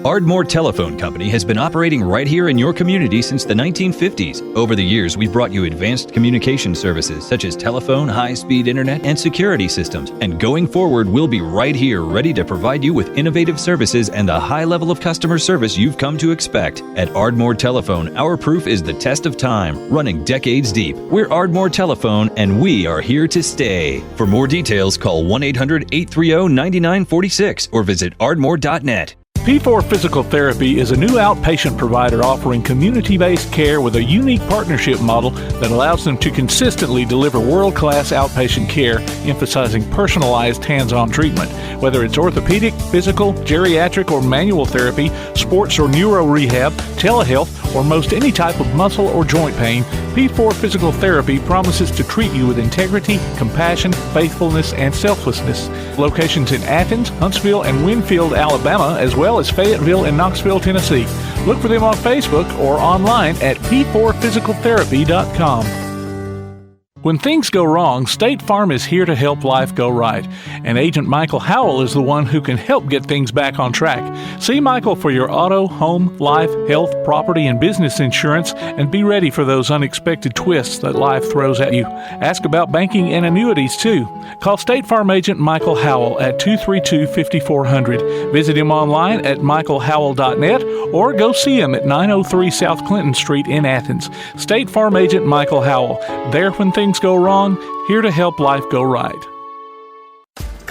Ardmore Telephone Company has been operating right here in your community since the 1950s. Over the years, we've brought you advanced communication services such as telephone, high-speed internet, and security systems. And going forward, we'll be right here ready to provide you with innovative services and the high level of customer service you've come to expect. At Ardmore Telephone, our proof is the test of time, running decades deep. We're Ardmore Telephone, and we are here to stay. For more details, call 1-800-830-9946 or visit ardmore.net. P4 Physical Therapy is a new outpatient provider offering community-based care with a unique partnership model that allows them to consistently deliver world-class outpatient care, emphasizing personalized hands-on treatment. Whether it's orthopedic, physical, geriatric, or manual therapy, sports or neuro rehab, telehealth, or most any type of muscle or joint pain, P4 Physical Therapy promises to treat you with integrity, compassion, faithfulness, and selflessness. Locations in Athens, Huntsville, and Winfield, Alabama, as well as Fayetteville and Knoxville, Tennessee. Look for them on Facebook or online at p4physicaltherapy.com. When things go wrong, State Farm is here to help life go right. And Agent Michael Howell is the one who can help get things back on track. See Michael for your auto, home, life, health, property, and business insurance, and be ready for those unexpected twists that life throws at you. Ask about banking and annuities, too. Call State Farm Agent Michael Howell at 232-5400. Visit him online at michaelhowell.net or go see him at 903 South Clinton Street in Athens. State Farm Agent Michael Howell. There when things go wrong, here to help life go right.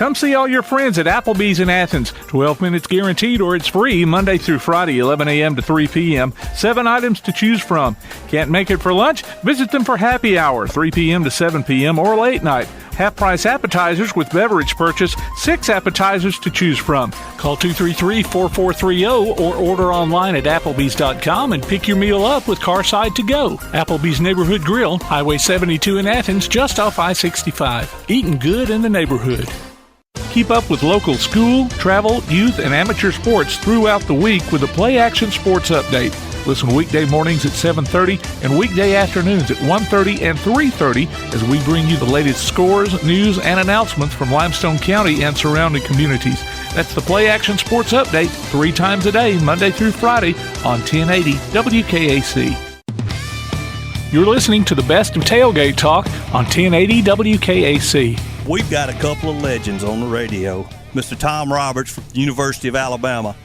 Come see all your friends at Applebee's in Athens. 12 minutes guaranteed or it's free Monday through Friday, 11 a.m. to 3 p.m. 7 items to choose from. Can't make it for lunch? Visit them for happy hour, 3 p.m. to 7 p.m. or late night. Half-price appetizers with beverage purchase, 6 appetizers to choose from. Call 233-4430 or order online at Applebee's.com and pick your meal up with Carside to go. Applebee's Neighborhood Grill, Highway 72 in Athens, just off I-65. Eating good in the neighborhood. Keep up with local school, travel, youth, and amateur sports throughout the week with a Play Action Sports Update. Listen weekday mornings at 7:30 and weekday afternoons at 1:30 and 3:30 as we bring you the latest scores, news, and announcements from Limestone County and surrounding communities. That's the Play Action Sports Update 3 times a day, Monday through Friday on 1080 WKAC. You're listening to the best of Tailgate Talk on 1080 WKAC. We've got a couple of legends on the radio. Mr. Tom Roberts from the University of Alabama.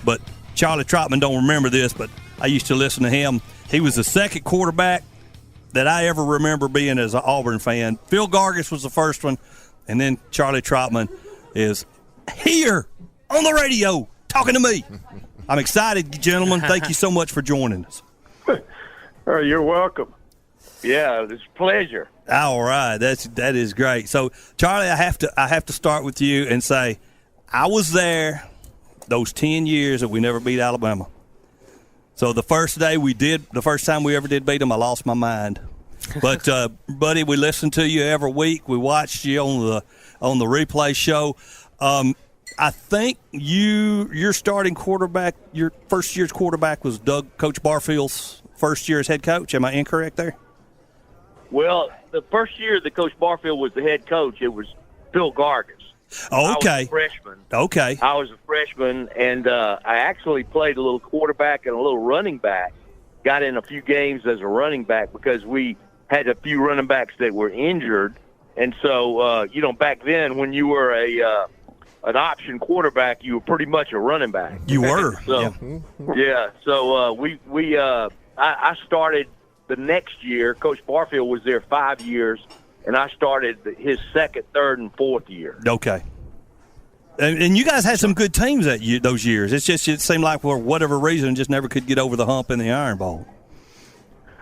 But Charlie Trotman don't remember this, but I used to listen to him. He was the second quarterback that I ever remember being as an Auburn fan. Phil Gargis was the first one, and then Charlie Trotman is here on the radio talking to me. I'm excited, gentlemen. Thank you so much for joining us. You're welcome. Yeah, it's a pleasure. All right, that is great. So, Charlie, I have to start with you and say, I was there those 10 years that we never beat Alabama. So the first time we ever did beat them, I lost my mind. But buddy, we listened to you every week. We watched you on the replay show. I think your starting quarterback, your first year's quarterback was Coach Barfield's first year as head coach. Am I incorrect there? Well, the first year that Coach Barfield was the head coach, it was Phil Gargis. Oh, okay. I was a freshman. Okay. I was a freshman, and I actually played a little quarterback and a little running back. Got in a few games as a running back because we had a few running backs that were injured. And so, back then when you were an option quarterback, you were pretty much a running back. You were. So, yeah. So I started the next year. Coach Barfield was there 5 years, and I started his second, third, and fourth year. Okay. And you guys had some good teams those years. It seemed like for whatever reason just never could get over the hump in the Iron Bowl.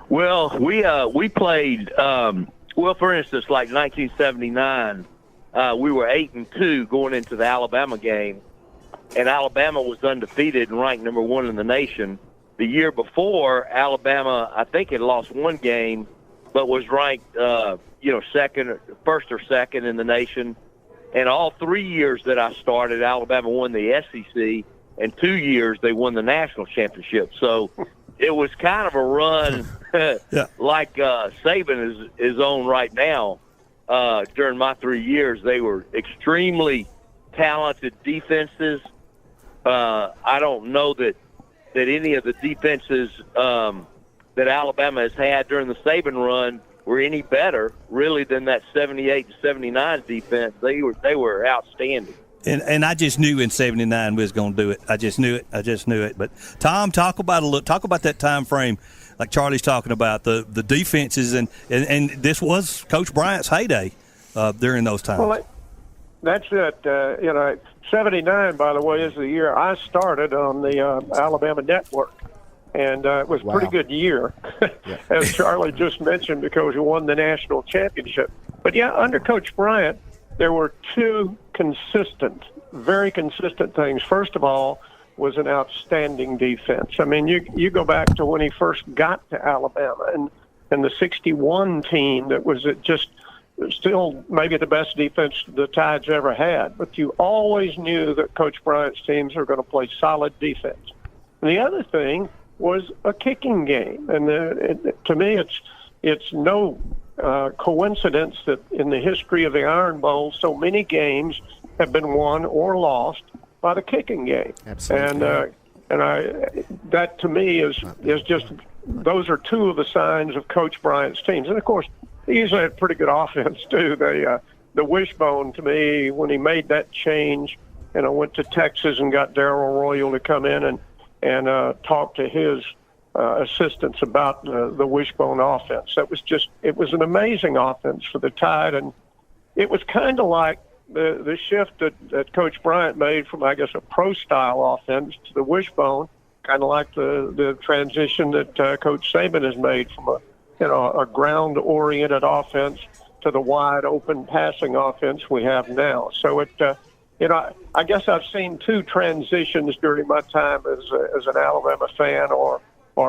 Well, we played. For instance, like 1979, we were 8-2 going into the Alabama game, and Alabama was undefeated and ranked number 1 in the nation. The year before, Alabama, I think, had lost one game, but was ranked, first or second in the nation. And all 3 years that I started, Alabama won the SEC, and 2 years they won the national championship. So it was kind of a run like Saban is on right now. During my 3 years, they were extremely talented defenses. I don't know that any of the defenses that Alabama has had during the Saban run were any better, really, than that 78 to 79 defense. They were outstanding. And I just knew in '79 we was going to do it. I just knew it. But Tom, talk about that time frame, like Charlie's talking about the defenses, and this was Coach Bryant's heyday during those times. Well, that's it. 79, by the way, is the year I started on the Alabama Network. And it was a pretty good year, as Charlie just mentioned, because we won the national championship. But, under Coach Bryant, there were two very consistent things. First of all, was an outstanding defense. I mean, you go back to when he first got to Alabama and the 61 team that was just still maybe the best defense the Tides ever had. But you always knew that Coach Bryant's teams are going to play solid defense. And the other thing was a kicking game. And to me, it's no coincidence that in the history of the Iron Bowl, so many games have been won or lost by the kicking game. Absolutely. And that to me is just, those are two of the signs of Coach Bryant's teams. And of course, he usually had pretty good offense too. The wishbone to me, when he made that change, and I went to Texas and got Darryl Royal to come in and talk to his assistants about the wishbone offense. It was an amazing offense for the Tide, and it was kind of like the shift that Coach Bryant made from, I guess, a pro-style offense to the wishbone, kind of like the transition that Coach Saban has made from a ground-oriented offense to the wide-open passing offense we have now. So I guess I've seen two transitions during my time as an Alabama fan or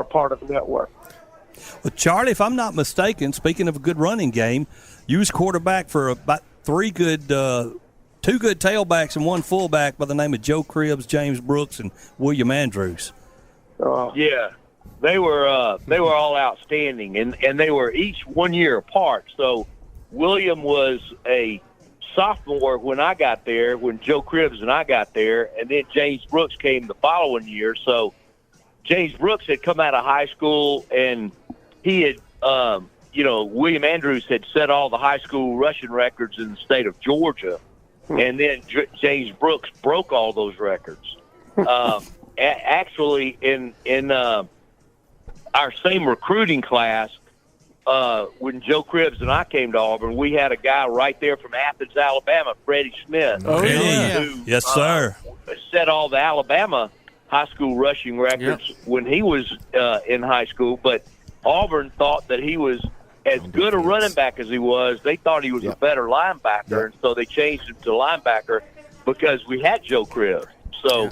part of the network. Well, Charlie, if I'm not mistaken, speaking of a good running game, you was quarterback for about two good tailbacks and one fullback by the name of Joe Cribbs, James Brooks, and William Andrews. Yeah, they were all outstanding, and they were each 1 year apart. So William was a sophomore when I got there, when Joe Cribbs and I got there, and then James Brooks came the following year. So James Brooks had come out of high school, and he had, William Andrews had set all the high school rushing records in the state of Georgia, and then James Brooks broke all those records. Actually, in our same recruiting class, when Joe Cribbs and I came to Auburn, we had a guy right there from Athens, Alabama, Freddie Smith. Oh, yeah. Who, yes, sir. Set all the Alabama high school rushing records when he was in high school, but Auburn thought that he was as good a running back as he was. They thought he was a better linebacker, and so they changed him to linebacker because we had Joe Cribbs. So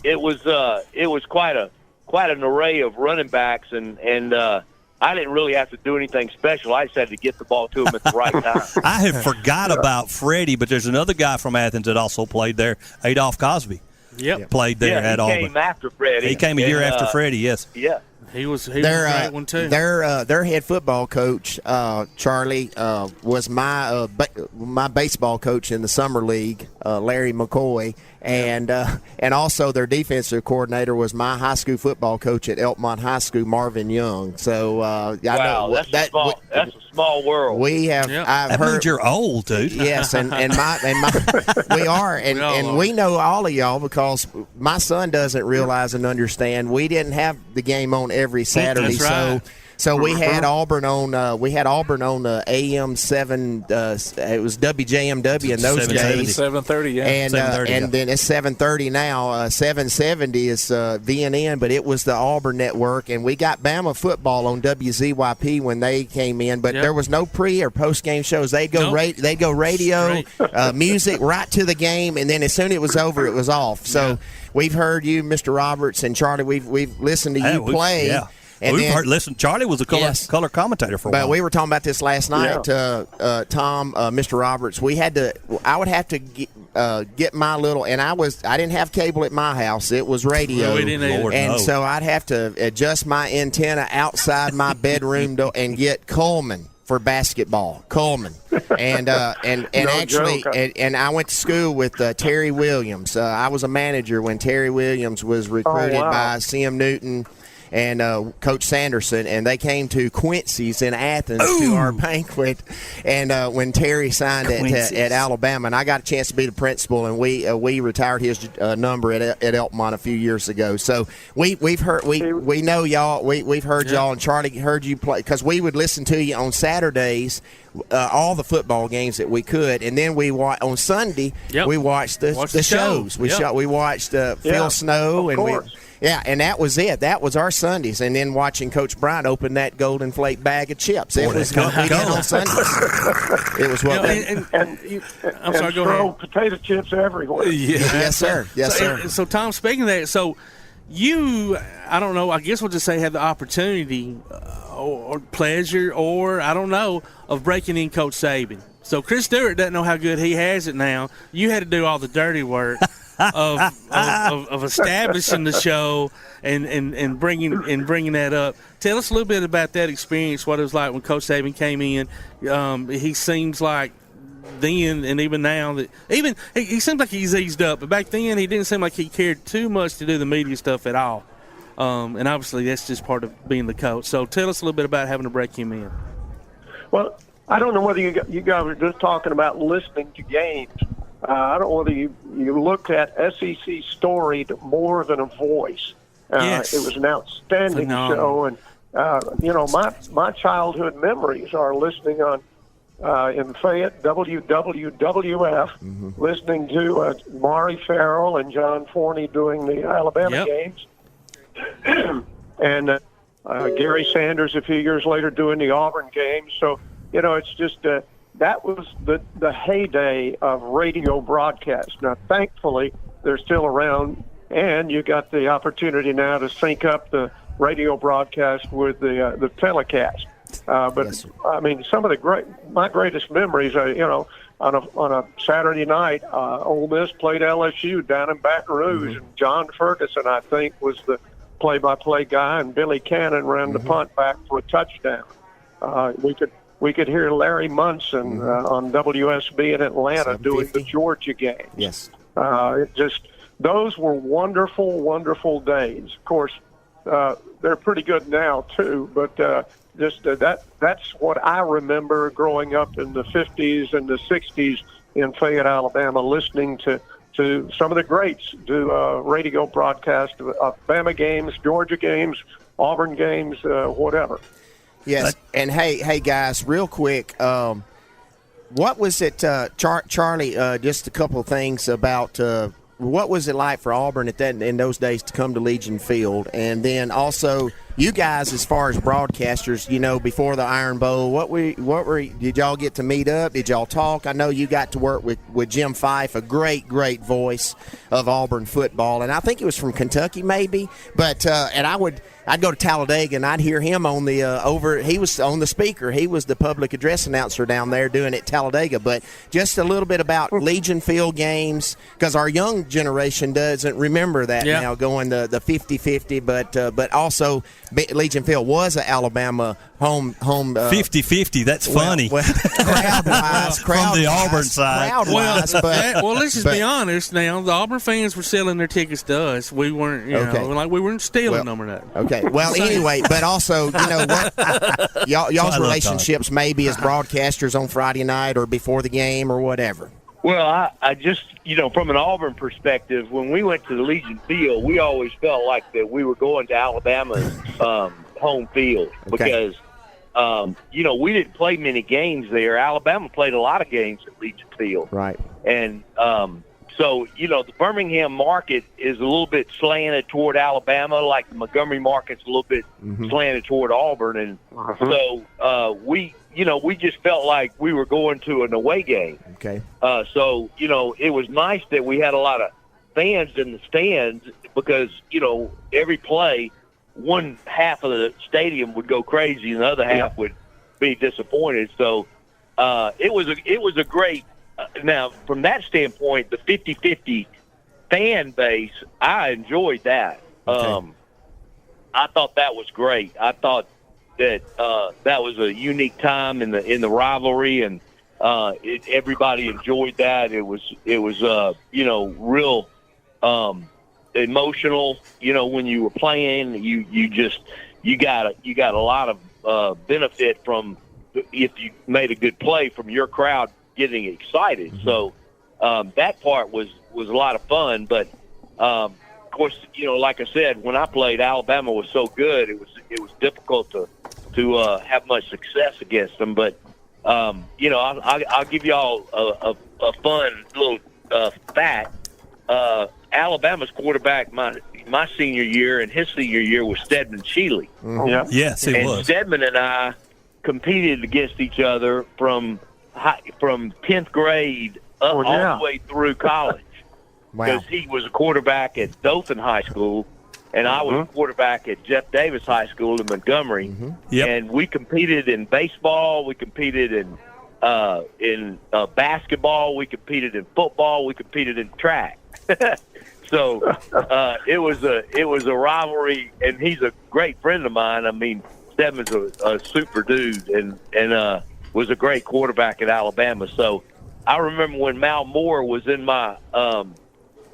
it was quite an array of running backs, and I didn't really have to do anything special. I just had to get the ball to him at the right time. I had forgot about Freddie, but there's another guy from Athens that also played there, Adolph Cosby. Played there at Auburn. He came after Freddie. He came a year after Freddie, yes. Yeah. He was a great one, too. Their head football coach, Charlie, was my baseball coach in the summer league, Larry McCoy, and also their defensive coordinator was my high school football coach at Elkmont High School, Marvin Young. So I know that's a small world. We have. I've heard means you're old, dude. Yes, and we are, and we know all of y'all because my son doesn't realize and understand. We didn't have the game on every Saturday, so we had Auburn on. AM 7. It was WJMW in those days. 7:30, yeah. And then it's 7:30 now. 770 is VNN, but it was the Auburn network, and we got Bama football on WZYP when they came in. But there was no pre or post game shows. They'd go radio, music right to the game, and then as soon as it was over, it was off. So we've heard you, Mr. Roberts and Charlie. We've listened to you play. Yeah. And listen, Charlie was a color commentator for a while. But we were talking about this last night, Tom, Mr. Roberts. I would have to get my little, and I didn't have cable at my house. It was radio. No, we didn't either. So I'd have to adjust my antenna outside my bedroom door and get Coleman for basketball. Coleman. And actually, and I went to school with Terry Williams. I was a manager when Terry Williams was recruited by C.M. Newton and Coach Sanderson, and they came to Quincy's in Athens to our banquet. And when Terry signed at Alabama, and I got a chance to be the principal, and we retired his number at Elkmont a few years ago. So we've heard we know y'all. We've heard y'all, and Charlie heard you play because we would listen to you on Saturdays. All the football games that we could, and then on Sunday we watched the shows. We watched Phil Snow, and and that was it. That was our Sundays, and then watching Coach Bryant open that Golden Flake bag of chips. It was what we did on Sundays. It was what. I'm sorry. Go ahead. Potato chips everywhere. Yes, sir. Yes, sir. So, Tom, speaking of that, so you, I don't know. I guess we'll just say had the opportunity or pleasure, or I don't know, of breaking in Coach Saban. So Chris Stewart doesn't know how good he has it now. You had to do all the dirty work of establishing the show and bringing that up. Tell us a little bit about that experience. What it was like when Coach Saban came in. He seems like then and even now that he seems like he's eased up, but back then he didn't seem like he cared too much to do the media stuff at all. And obviously that's just part of being the coach. So tell us a little bit about having to break him in. Well, I don't know whether you guys were just talking about listening to games. I don't know whether you looked at SEC Storied more than a voice. Yes. It was an outstanding show, and my childhood memories are listening on in Fayette, WWWF, listening to Maury Farrell and John Forney doing the Alabama games. And Gary Sanders a few years later doing the Auburn games. So, it's just that was the heyday of radio broadcast. Now, thankfully, they're still around, and you got the opportunity now to sync up the radio broadcast with the telecast. But I mean, some of my greatest memories are, on a Saturday night, Ole Miss played LSU down in Baton Rouge, and John Ferguson, I think, was the play-by-play guy, and Billy Cannon ran the punt back for a touchdown. We could hear Larry Munson on WSB in Atlanta doing the Georgia games. Yes. Those were wonderful, wonderful days. Of course, they're pretty good now too, but that's what I remember growing up in the 50s and the 60s in Fayette, Alabama, listening to some of the greats do radio broadcast of Bama games, Georgia games, Auburn games, whatever. Yes, and hey guys, real quick, what was it, Charlie? Just a couple of things about what was it like for Auburn in those days to come to Legion Field, and then also you guys, as far as broadcasters, before the Iron Bowl, what were did y'all get to meet up? Did y'all talk? I know you got to work with Jim Fife, a great voice of Auburn football, and I think he was from Kentucky maybe, but and I'd go to Talladega and I'd hear him on the he was on the speaker. He was the public address announcer down there doing it at Talladega. But just a little bit about Legion Field games, because our young generation doesn't remember that now, going the 50-50, but also Legion Field was an Alabama home 50-50. That's funny. Crowd-wise, from the Auburn side. Well, let's just be honest now. The Auburn fans were selling their tickets to us. We weren't, we weren't stealing them or nothing. Okay. Well, anyway, but also, what y'all's relationships maybe as broadcasters on Friday night or before the game or whatever. Well, I just, from an Auburn perspective, when we went to the Legion Field, we always felt like that we were going to Alabama's home field because, we didn't play many games there. Alabama played a lot of games at Legion Field. Right. And so, the Birmingham market is a little bit slanted toward Alabama, like the Montgomery market's a little bit slanted toward Auburn. And so we just felt like we were going to an away game. Okay. So, it was nice that we had a lot of fans in the stands because, every play, one half of the stadium would go crazy and the other half would be disappointed. So it was a great now, from that standpoint, the 50-50 fan base, I enjoyed that. Okay. I thought that was great. I thought that that was a unique time in the rivalry, and everybody enjoyed that. It was real emotional. When you were playing, you got a lot of benefit from if you made a good play from your crowd getting excited. So that part was a lot of fun. But of course, like I said, when I played, Alabama was so good, it was difficult to have much success against them. But I'll give y'all a fun little fact. Alabama's quarterback my senior year and his senior year was Stedman Shelley. Yeah. Yes, it was. And Stedman and I competed against each other from 10th grade all the way through college. Because he was a quarterback at Dothan High School, and I was a quarterback at Jeff Davis High School in Montgomery. Yep. And we competed in baseball, we competed in basketball, we competed in football, we competed in track. So it was a rivalry, and he's a great friend of mine. I mean, Stedman's a super dude, and was a great quarterback at Alabama. So I remember when Mal Moore was in my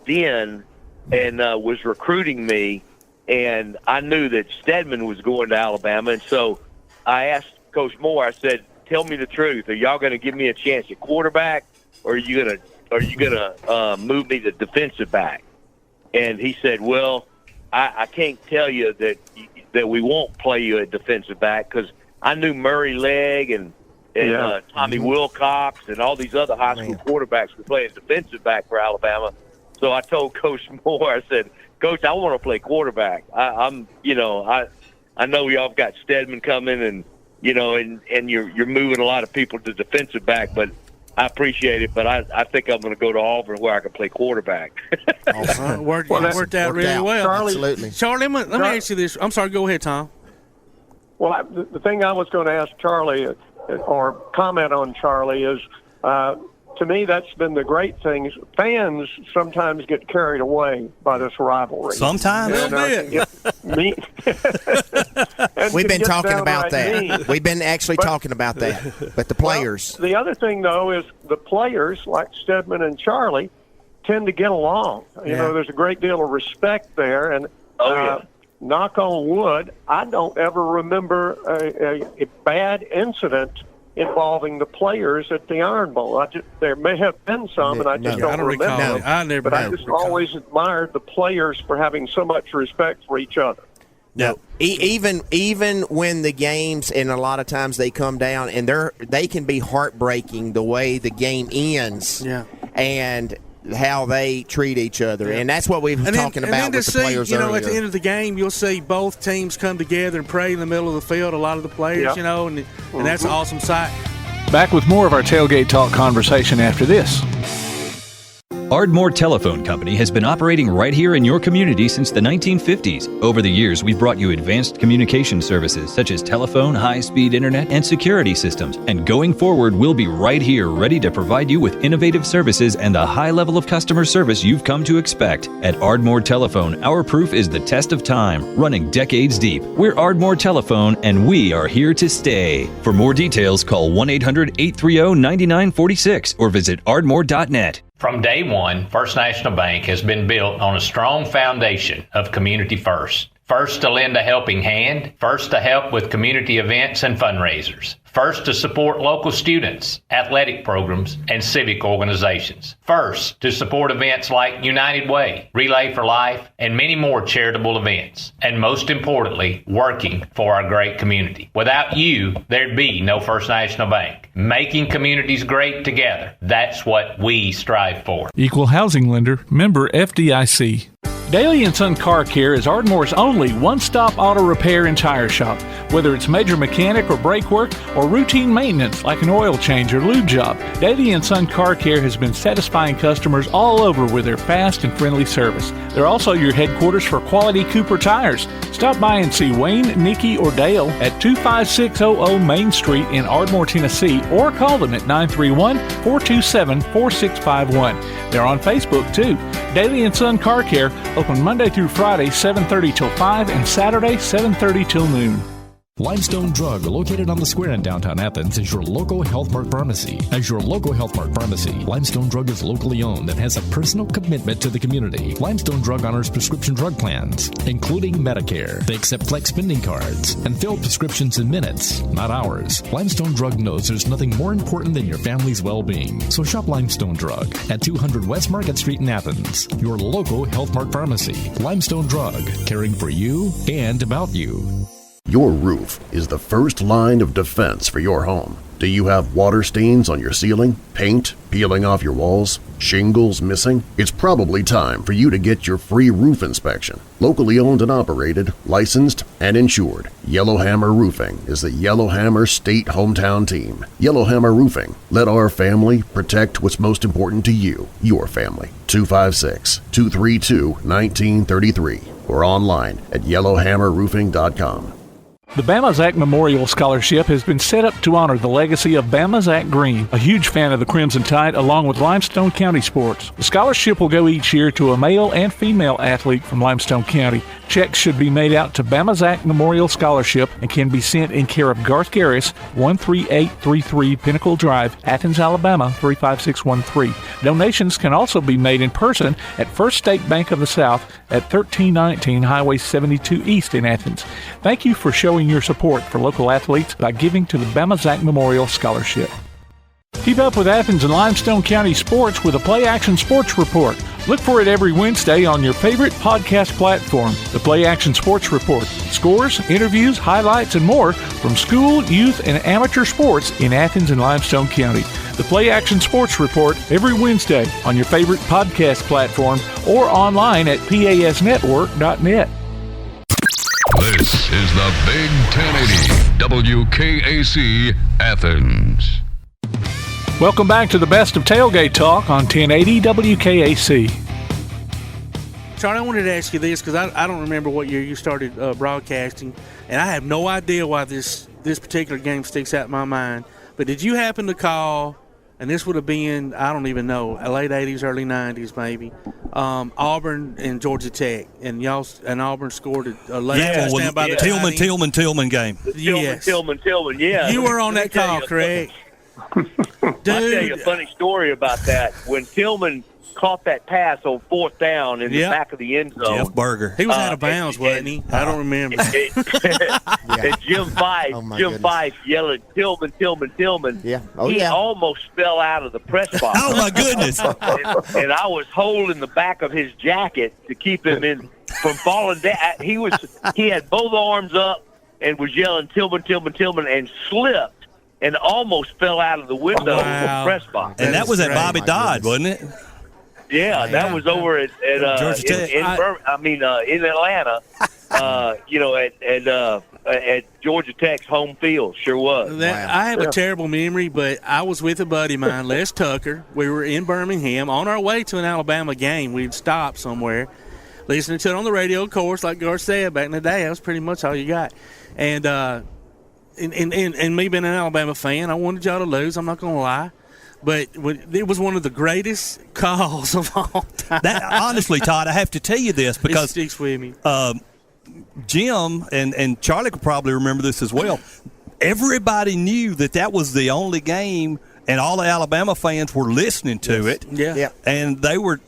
den and was recruiting me, and I knew that Stedman was going to Alabama, and so I asked Coach Moore, I said, tell me the truth. Are y'all going to give me a chance at quarterback, or are you gonna move me to defensive back? And he said, well, I can't tell you that we won't play you at defensive back, because I knew Murray Legg and and Tommy Wilcox and all these other high school quarterbacks were playing defensive back for Alabama. So I told Coach Moore, I said, Coach, I want to play quarterback. I know y'all got Stedman coming, and and you're moving a lot of people to defensive back, but I appreciate it. But I think I'm going to go to Auburn where I can play quarterback. Worked out really well. Charlie, absolutely. Charlie, let me ask you this. I'm sorry. Go ahead, Tom. Well, the thing I was going to ask Charlie or comment on Charlie is, to me, that's been the great thing. Fans sometimes get carried away by this rivalry. Sometimes. We've been talking about that. We've been actually talking about that. But the players. Well, the other thing, though, is the players, like Stedman and Charlie, tend to get along. You know, there's a great deal of respect there. And knock on wood, I don't ever remember a bad incident involving the players at the Iron Bowl. There may have been some, and I just don't remember. But I just always admired the players for having so much respect for each other. No, even when the games, and a lot of times they come down, and they can be heartbreaking the way the game ends, and how they treat each other, and that's what we've been talking about with the players earlier. At the end of the game, you'll see both teams come together and pray in the middle of the field. A lot of the players, and that's an awesome sight. Back with more of our Tailgate Talk conversation after this. Ardmore Telephone Company has been operating right here in your community since the 1950s. Over the years, we've brought you advanced communication services such as telephone, high-speed internet, and security systems. And going forward, we'll be right here ready to provide you with innovative services and the high level of customer service you've come to expect. At Ardmore Telephone, our proof is the test of time, running decades deep. We're Ardmore Telephone, and we are here to stay. For more details, call 1-800-830-9946 or visit ardmore.net. From day one, First National Bank has been built on a strong foundation of community first. First to lend a helping hand, first to help with community events and fundraisers, first to support local students, athletic programs, and civic organizations, first to support events like United Way, Relay for Life, and many more charitable events, and most importantly, working for our great community. Without you, there'd be no First National Bank. Making communities great together, that's what we strive for. Equal housing lender, member FDIC. Daly & Son Car Care is Ardmore's only one-stop auto repair and tire shop. Whether it's major mechanic or brake work or routine maintenance like an oil change or lube job, Daly & Son Car Care has been satisfying customers all over with their fast and friendly service. They're also your headquarters for quality Cooper tires. Stop by and see Wayne, Nikki, or Dale at 25600 Main Street in Ardmore, Tennessee, or call them at 931-427-4651. They're on Facebook, too. Daly & Son Car Care, open Monday through Friday, 7:30 till 5, and Saturday, 7:30 till noon. Limestone Drug, located on the square in downtown Athens, is your local Health Mart pharmacy. As your local Health Mart pharmacy, Limestone Drug is locally owned and has a personal commitment to the community. Limestone Drug honors prescription drug plans, including Medicare. They accept flex spending cards and fill prescriptions in minutes, not hours. Limestone Drug knows there's nothing more important than your family's well-being. So shop Limestone Drug at 200 West Market Street in Athens, your local Health Mart pharmacy. Limestone Drug, caring for you and about you. Your roof is the first line of defense for your home. Do you have water stains on your ceiling, paint peeling off your walls, shingles missing? It's probably time for you to get your free roof inspection. Locally owned and operated, licensed, and insured, Yellowhammer Roofing is the Yellowhammer State hometown team. Yellowhammer Roofing. Let our family protect what's most important to you, your family. 256-232-1933 or online at yellowhammerroofing.com. The Bama Zach Memorial Scholarship has been set up to honor the legacy of Bama Zach Green, a huge fan of the Crimson Tide along with Limestone County sports. The scholarship will go each year to a male and female athlete from Limestone County. Checks should be made out to Bama Zach Memorial Scholarship and can be sent in care of Garth Garris, 13833 Pinnacle Drive, Athens, Alabama, 35613. Donations can also be made in person at First State Bank of the South at 1319 Highway 72 East in Athens. Thank you for showing your support for local athletes by giving to the Bama Zach Memorial Scholarship. Keep up with Athens and Limestone County sports with a Play Action Sports Report. Look for it every Wednesday on your favorite podcast platform. The Play Action Sports Report. Scores, interviews, highlights, and more from school, youth, and amateur sports in Athens and Limestone County. The Play Action Sports Report every Wednesday on your favorite podcast platform or online at pasnetwork.net. This is the Big 1080 WKAC Athens. Welcome back to the best of Tailgate Talk on 1080 WKAC. Charlie, I wanted to ask you this because I don't remember what year you started broadcasting, and I have no idea why this particular game sticks out in my mind. But did you happen to call, and this would have been, I don't even know, late 80s, early 90s maybe, Auburn and Georgia Tech, and Auburn scored a late touchdown by the Tillman game. Yes. Tillman, yeah. You were on that call, correct? Dude, I'll tell you a funny story about that. When Tillman caught that pass on 4th down in the back of the end zone. Jeff Berger. He was out of bounds, wasn't he? I don't remember. And Jim Fife yelling, Tillman. Yeah. He almost fell out of the press box. Oh, my goodness. and I was holding the back of his jacket to keep him from falling down. He had both arms up and was yelling, Tillman, and slipped. And almost fell out of the window of the press box. And that was at Bobby Dodd, wasn't it? Yeah, that was over at Georgia Tech. in Atlanta. At Georgia Tech's home field. Sure was. I have a terrible memory, but I was with a buddy of mine, Les Tucker. We were in Birmingham on our way to an Alabama game. We'd stopped somewhere, listening to it on the radio, of course, like Gar said back in the day. That was pretty much all you got. And me being an Alabama fan, I wanted y'all to lose. I'm not going to lie. But it was one of the greatest calls of all time. Honestly, Todd, I have to tell you this because it sticks with me. Jim and Charlie could probably remember this as well. Everybody knew that was the only game, and all the Alabama fans were listening to it. Yeah. And they were,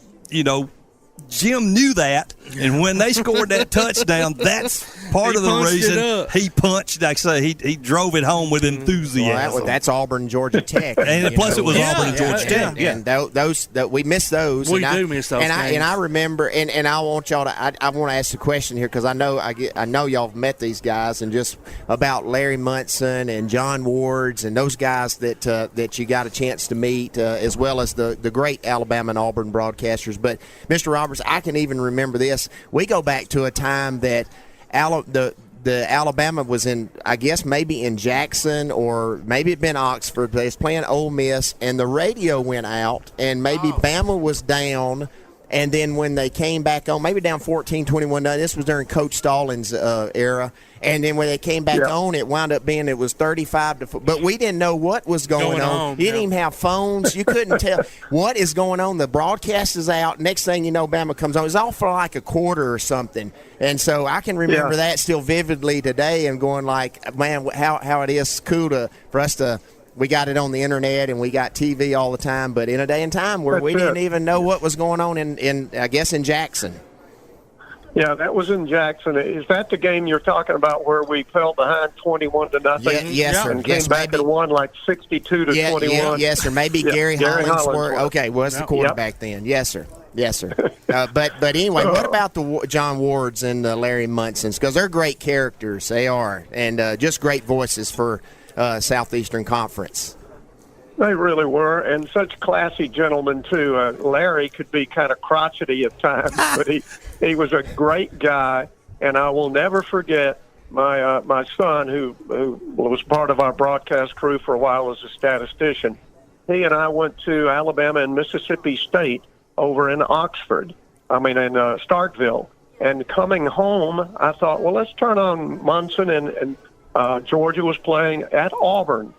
Jim knew that, and when they scored that touchdown, that's part of the reason he punched. Like I say, he drove it home with enthusiasm. Well, that's Auburn, George Tech, and plus it was Auburn and Georgia Tech. And those we miss those. We do miss those. And I remember, and I want y'all to. I want to ask a question here because I know y'all have met these guys, and just about Larry Munson and John Wards and those guys that you got a chance to meet, as well as the great Alabama and Auburn broadcasters. But Mr. Roberts, I can even remember this. We go back to a time that the Alabama was in, I guess maybe in Jackson or maybe it'd been Oxford. They was playing Ole Miss, and the radio went out, and maybe Bama was down. And then when they came back on, maybe down 14-21, this was during Coach Stallings' era. And then when they came back on, it wound up being it was 35-4. But we didn't know what was going on. You didn't even have phones. You couldn't tell what is going on. The broadcast is out. Next thing you know, Bama comes on. It's all for like a quarter or something. And so I can remember that still vividly today and going like, man, how it is cool for us to – we got it on the internet and we got TV all the time, but in a day and time where we didn't even know what was going on in I guess in Jackson. Yeah, that was in Jackson. Is that the game you're talking about where we fell behind 21-0? Yes, sir. And came back and won like 62-21. Yes, sir. Maybe Gary Hollingsworth. Was the quarterback then. Yes, sir. But anyway, what about the John Wards and the Larry Munsons? Because they're great characters. They are, and just great voices for Southeastern Conference. They really were, and such classy gentlemen too. Larry could be kind of crotchety at times, but he was a great guy, and I will never forget my son who was part of our broadcast crew for a while as a statistician. He and I went to Alabama and Mississippi State over in Oxford. in Starkville. And coming home, I thought, well, let's turn on Munson, and Georgia was playing at Auburn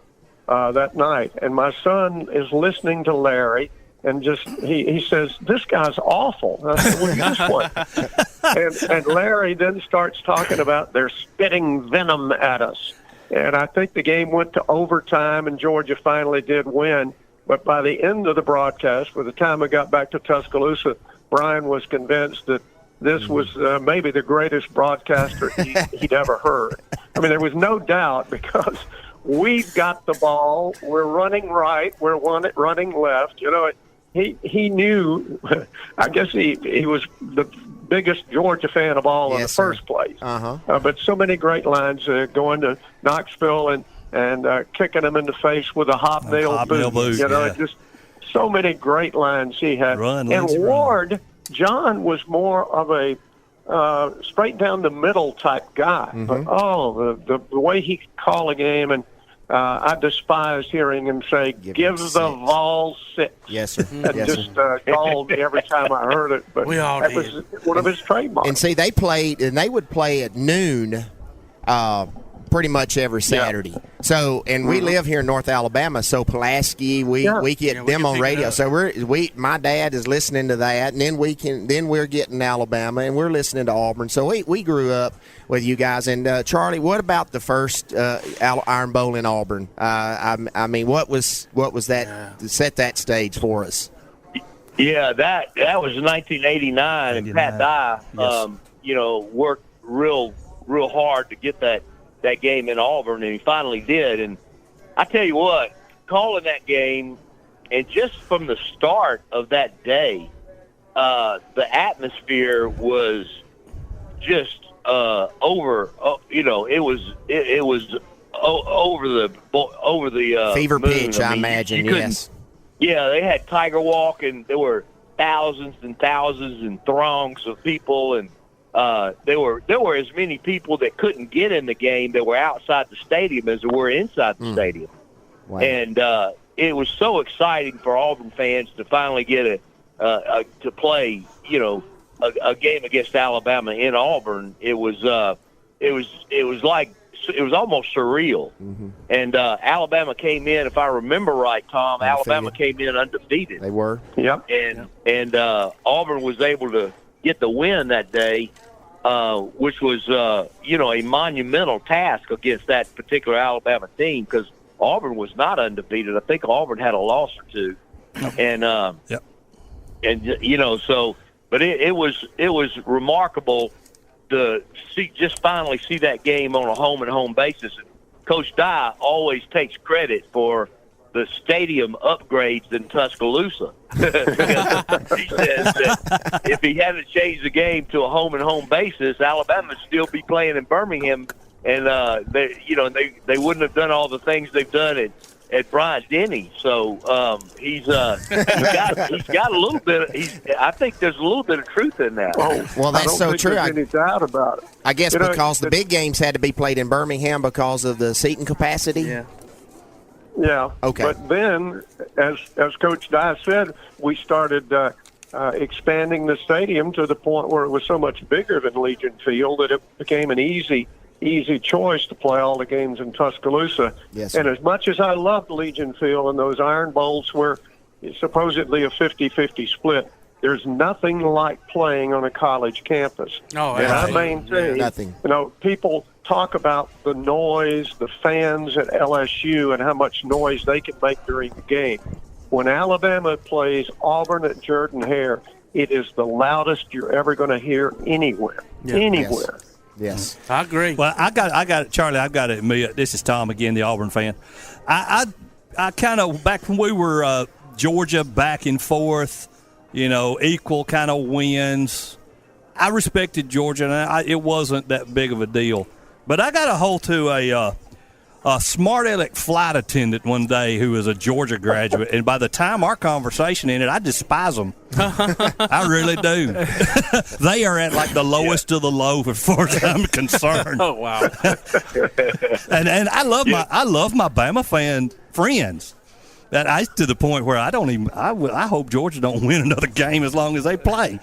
that night. And my son is listening to Larry, and just he says, this guy's awful. And I said, well, guess what? and Larry then starts talking about they're spitting venom at us. And I think the game went to overtime, and Georgia finally did win. But by the end of the broadcast, by the time we got back to Tuscaloosa, Brian was convinced that this was maybe the greatest broadcaster he'd ever heard. I mean, there was no doubt, because we've got the ball, we're running right, we're running left. You know, he knew. I guess he was the biggest Georgia fan of all in the first place. But so many great lines going to Knoxville and kicking them in the face with a hobnail boot. You know, just so many great lines he had. Ward, John was more of a straight down the middle type guy. But the way he could call a game, and I despise hearing him say, "Give the Vols 6." Yes, sir. That just called me every time I heard it. But that was one of his trademarks. And see, they would play at noon pretty much every Saturday. So, and we live here in North Alabama, so Pulaski, we get them on radio. So my dad is listening to that, and then we're getting Alabama, and we're listening to Auburn. So we grew up with you guys. And Charlie, what about the first Iron Bowl in Auburn? I mean, what was that to set that stage for us? Yeah, that was 1989, and Pat Dye, worked real hard to get that game in Auburn, and he finally did. And I tell you what, calling that game, and just from the start of that day, the atmosphere was just over. It was over the fever moon. pitch. I imagine. Yes. Yeah, they had Tiger Walk, and there were thousands and thousands and throngs of people, and there were as many people that couldn't get in the game that were outside the stadium as there were inside the stadium. Wow. And it was so exciting for Auburn fans to finally get to play, a game against Alabama in Auburn. It was almost surreal. And Alabama came in, if I remember right, Tom. Alabama came in undefeated. They were. Yep. And Auburn was able to get the win that day, which was, a monumental task against that particular Alabama team, because Auburn was not undefeated. I think Auburn had a loss or two. And, but it was remarkable to finally see that game on a home-and-home basis. And Coach Dye always takes credit for the stadium upgrades in Tuscaloosa. He says that if he hadn't changed the game to a home-and-home basis, Alabama would still be playing in Birmingham, and they wouldn't have done all the things they've done at Bryant-Denny. So he's got a little bit. I think there's a little bit of truth in that. Oh, well, that's so true. There's any doubt about it. I guess because the big games had to be played in Birmingham because of the seating capacity. Yeah. Okay. But then, as Coach Dye said, we started expanding the stadium to the point where it was so much bigger than Legion Field that it became an easy choice to play all the games in Tuscaloosa. Yes, and as much as I loved Legion Field and those Iron Bowls were supposedly a 50-50 split, there's nothing like playing on a college campus. Oh, and I maintain, nothing. People talk about the noise, the fans at LSU, and how much noise they can make during the game. When Alabama plays Auburn at Jordan-Hare, it is the loudest you're ever going to hear anywhere. Anywhere. Yes. I agree. Well, I got Charlie. I've got to admit, this is Tom again, the Auburn fan. I kind of, back when we were Georgia back and forth, equal kind of wins, I respected Georgia, and it wasn't that big of a deal. But I got a hold to a smart aleck flight attendant one day who was a Georgia graduate, and by the time our conversation ended, I despise them. I really do. They are at like the lowest of the low as far as I'm concerned. Oh wow! and I love my Bama fan friends. That I to the point where I hope Georgia don't win another game as long as they play.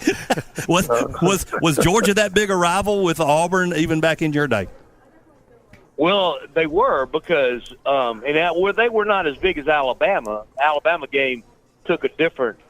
Was Georgia that big a rival with Auburn even back in your day? Well, they were, because they were not as big as Alabama. Alabama game took a different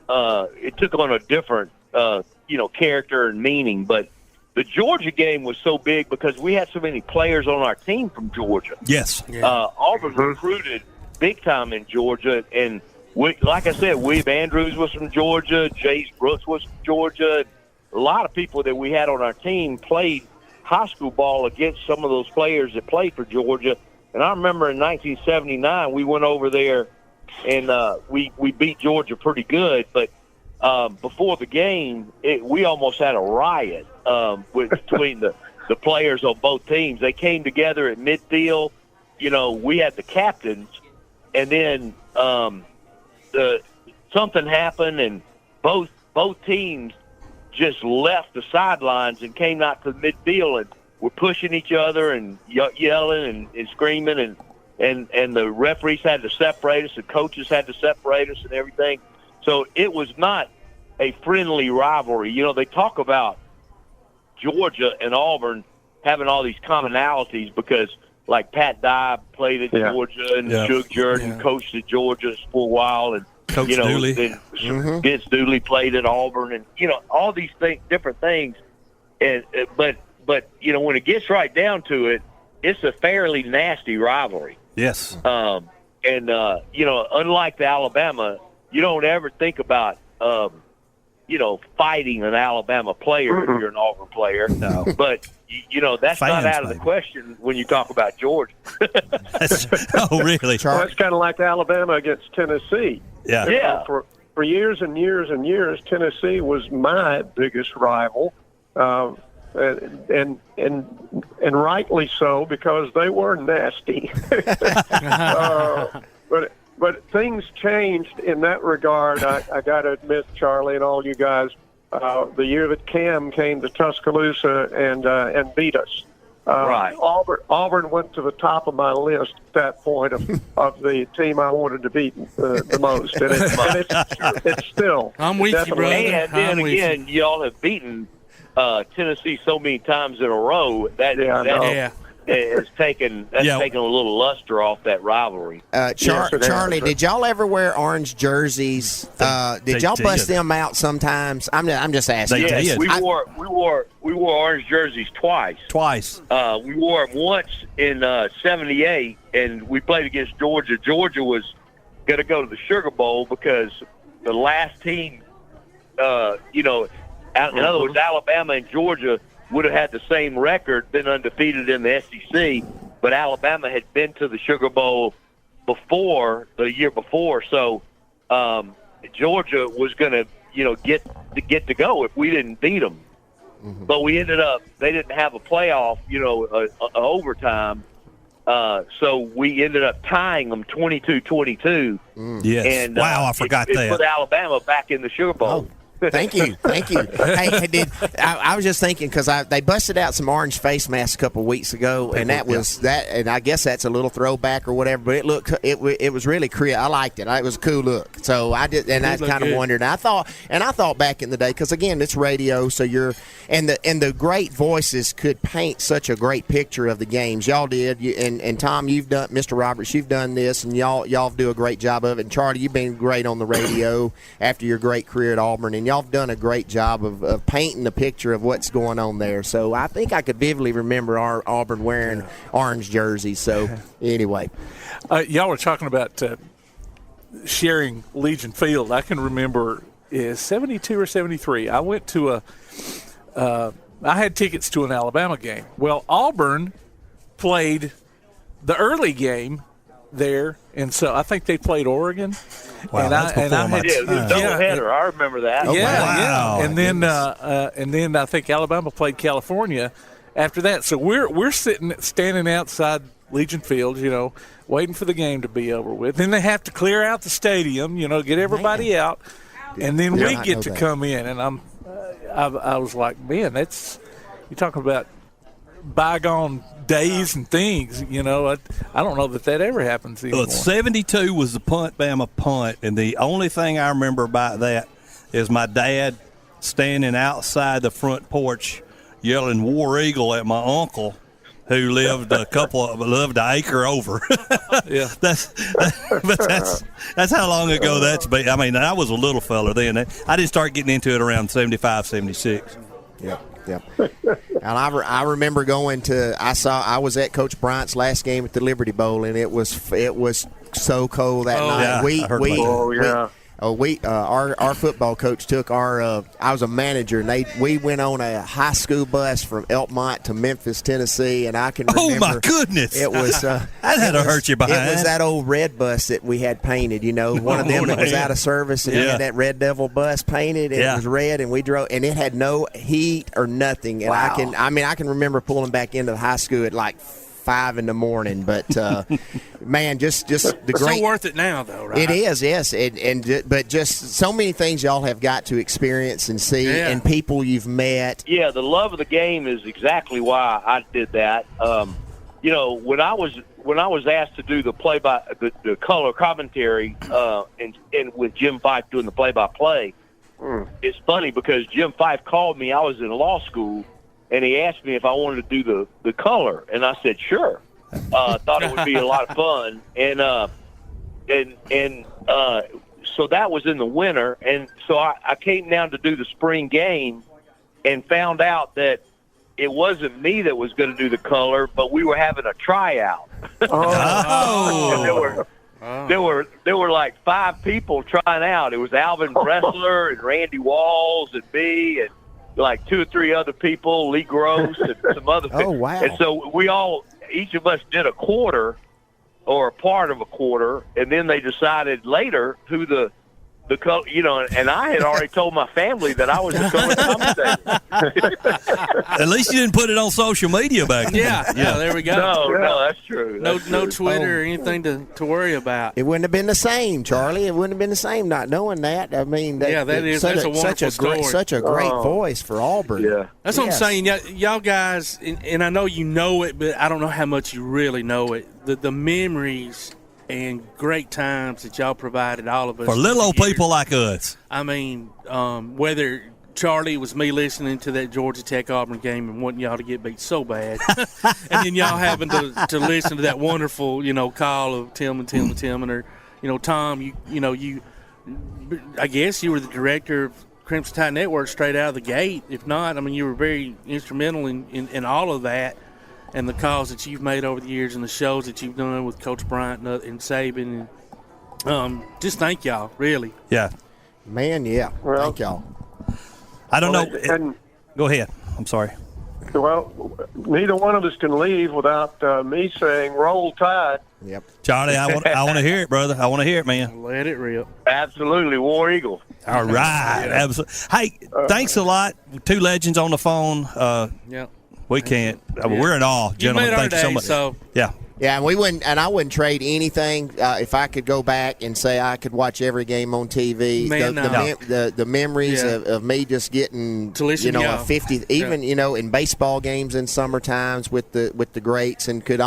character and meaning, but the Georgia game was so big because we had so many players on our team from Georgia. Yes. Auburn recruited big time in Georgia, and like I said, William Andrews was from Georgia, Jace Brooks was from Georgia. A lot of people that we had on our team played high school ball against some of those players that played for Georgia. And I remember in 1979 we went over there and we beat Georgia pretty good, but before the game, we almost had a riot between the players on both teams. They came together at midfield. You know, we had the captains, and then something happened, and both teams just left the sidelines and came out to the midfield, and were pushing each other and yelling and screaming, and the referees had to separate us, the coaches had to separate us and everything. So it was not a friendly rivalry. You know, they talk about Georgia and Auburn having all these commonalities because, like, Pat Dye played at Georgia, and Shug Jordan coached at Georgia for a while, and Coach Dooley. Then Vince Dooley played at Auburn, and all these different things. And but you know, when it gets right down to it, it's a fairly nasty rivalry. Yes. Unlike the Alabama, you don't ever think about fighting an Alabama player if you're an Auburn player. No. But that's Fans, not out of the question when you talk about Georgia. Oh, really? Well, it's kind of like Alabama against Tennessee. Yeah. Yeah. For years and years and years, Tennessee was my biggest rival, and rightly so, because they were nasty. But things changed in that regard. I got to admit, Charlie and all you guys, the year that Cam came to Tuscaloosa and beat us. Right. Auburn went to the top of my list at that point of the team I wanted to beat the most. And it's still. I'm with you, brother. And then again, y'all have beaten Tennessee so many times in a row that it's taken a little luster off that rivalry. Charlie, did y'all ever wear orange jerseys? Did y'all bust them out sometimes? I'm just asking. Yes, we wore orange jerseys twice. We wore them once in '78, and we played against Georgia. Georgia was going to go to the Sugar Bowl because the last team, in other words, Alabama and Georgia would have had the same record, been undefeated in the SEC, but Alabama had been to the Sugar Bowl the year before, so Georgia was going to, get to go if we didn't beat them. Mm-hmm. But they didn't have a playoff, overtime, so we ended up tying them 22-22. Yes. And, I forgot that. It put Alabama back in the Sugar Bowl. Oh. Thank you. Hey, I was just thinking because they busted out some orange face masks a couple of weeks ago, and that was that, and I guess that's a little throwback or whatever. But it was really I liked it. It was a cool look. So I did, and I kind of wondered. I thought back in the day, because again, it's radio, so and the great voices could paint such a great picture of the games. Y'all did, and Tom, you've done, Mr. Roberts, you've done this, and y'all do a great job of it. And Charlie, you've been great on the radio after your great career at Auburn, and y'all have done a great job of painting the picture of what's going on there. So I think I could vividly remember Auburn wearing orange jerseys. So anyway. Y'all were talking about sharing Legion Field. I can remember 72 or 73. I went to I had tickets to an Alabama game. Well, Auburn played the early game there, and so I think they played Oregon. Wow, I had doubleheader. I remember that. Yeah. And then I think Alabama played California after that. So we're standing outside Legion Field, waiting for the game to be over with. Then they have to clear out the stadium, get everybody out, and then we get to come in. And I was like, man, you're talking about bygone days and things, I don't know that ever happens anymore. 72 was the Bama punt, and the only thing I remember about that is my dad standing outside the front porch yelling "War Eagle" at my uncle, who lived an acre over. Yeah, that's how long ago that's been. I mean, I was a little fella then. I didn't start getting into it around 75, 76. Yeah. And I remember going to. I was at Coach Bryant's last game at the Liberty Bowl, and it was so cold that night. Our football coach took I was a manager, and we went on a high school bus from Elkmont to Memphis, Tennessee, and I can remember. Oh my goodness! It was that had to hurt you behind. It was that old red bus that we had painted. One of them that was out of service, and had that Red Devil bus painted, and it was red, and we drove, and it had no heat or nothing. And I can remember pulling back into the high school at like 5 in the morning, but man, just the great. So worth it now, though, right? It is, yes, but just so many things y'all have got to experience and see, and people you've met. Yeah, the love of the game is exactly why I did that. When I was asked to do the the color commentary, and with Jim Fife doing the play-by-play, it's funny because Jim Fife called me. I was in law school. And he asked me if I wanted to do the color, and I said sure. Thought it would be a lot of fun, and so that was in the winter, and so I came down to do the spring game, and found out that it wasn't me that was going to do the color, but we were having a tryout. And there were like 5 people trying out. It was Alvin Bressler and Randy Walls and me and like 2 or 3 other people, Lee Gross and some other people. Oh, wow. And so each of us did a quarter or a part of a quarter, and then they decided later who the color, and I had already told my family that I was the color commentator. At least you didn't put it on social media back then. Yeah, there we go. No, that's true. No Twitter or anything to worry about. It wouldn't have been the same, Charlie. It wouldn't have been the same not knowing that. I mean, that's a wonderful story. Such a great voice for Auburn. Yeah. That's what I'm saying. Y'all guys, and I know you know it, but I don't know how much you really know it. The memories and great times that y'all provided all of us. For little old people like us. I mean, whether Charlie was me listening to that Georgia Tech Auburn game and wanting y'all to get beat so bad, and then y'all having to listen to that wonderful, call of Tim, or, Tom, you I guess you were the director of Crimson Tide Network straight out of the gate. If not, I mean, you were very instrumental in all of that. And the calls that you've made over the years and the shows that you've done with Coach Bryant and Saban. And, just thank y'all, really. Yeah. Man, yeah. Well, thank y'all. I don't know. Go ahead. I'm sorry. Well, neither one of us can leave without me saying "Roll Tide." Yep. Charlie, I want to hear it, brother. I want to hear it, man. Let it rip. Absolutely. War Eagle. All right. Absolutely. Hey, thanks a lot. 2 legends on the phone. Yeah. We can't. We're in awe, gentlemen. Thank you so much. So. Yeah. Yeah, and I wouldn't trade anything if I could go back and say I could watch every game on TV. Man, the memories of me just getting to listen to a 50, even in baseball games in summer times with the greats, and could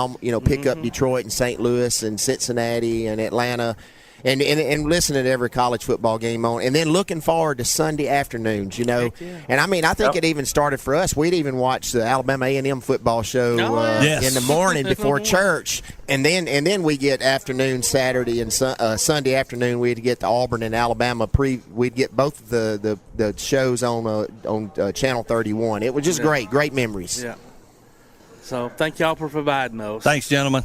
pick up Detroit and St. Louis and Cincinnati and Atlanta. And listening to every college football game on, and then looking forward to Sunday afternoons, And I mean, I think it even started for us. We'd even watch the Alabama A&M football show in the morning before church, and then we get afternoon Saturday and Sunday afternoon we'd get the Auburn and Alabama We'd get both the shows on Channel 31. It was just great memories. Yeah. So thank y'all for providing those. Thanks, gentlemen.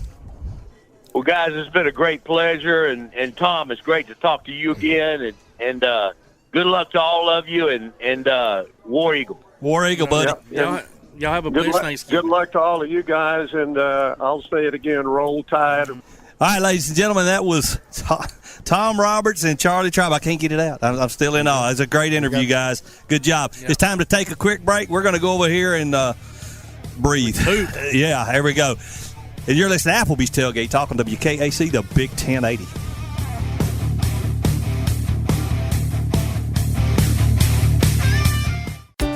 Well, guys, it's been a great pleasure, and Tom, it's great to talk to you again, and good luck to all of you, and War Eagle. War Eagle, buddy. Y'all have a blessed Thanksgiving. Good luck to all of you guys, and I'll say it again, Roll Tide. All right, ladies and gentlemen, that was Tom Roberts and Charlie Tribe. I can't get it out. I'm still in awe. It's a great interview, guys. Good job. Yeah. It's time to take a quick break. We're going to go over here and breathe. Yeah, here we go. And you're listening to Applebee's Tailgate Talk on WKAC, the Big 1080.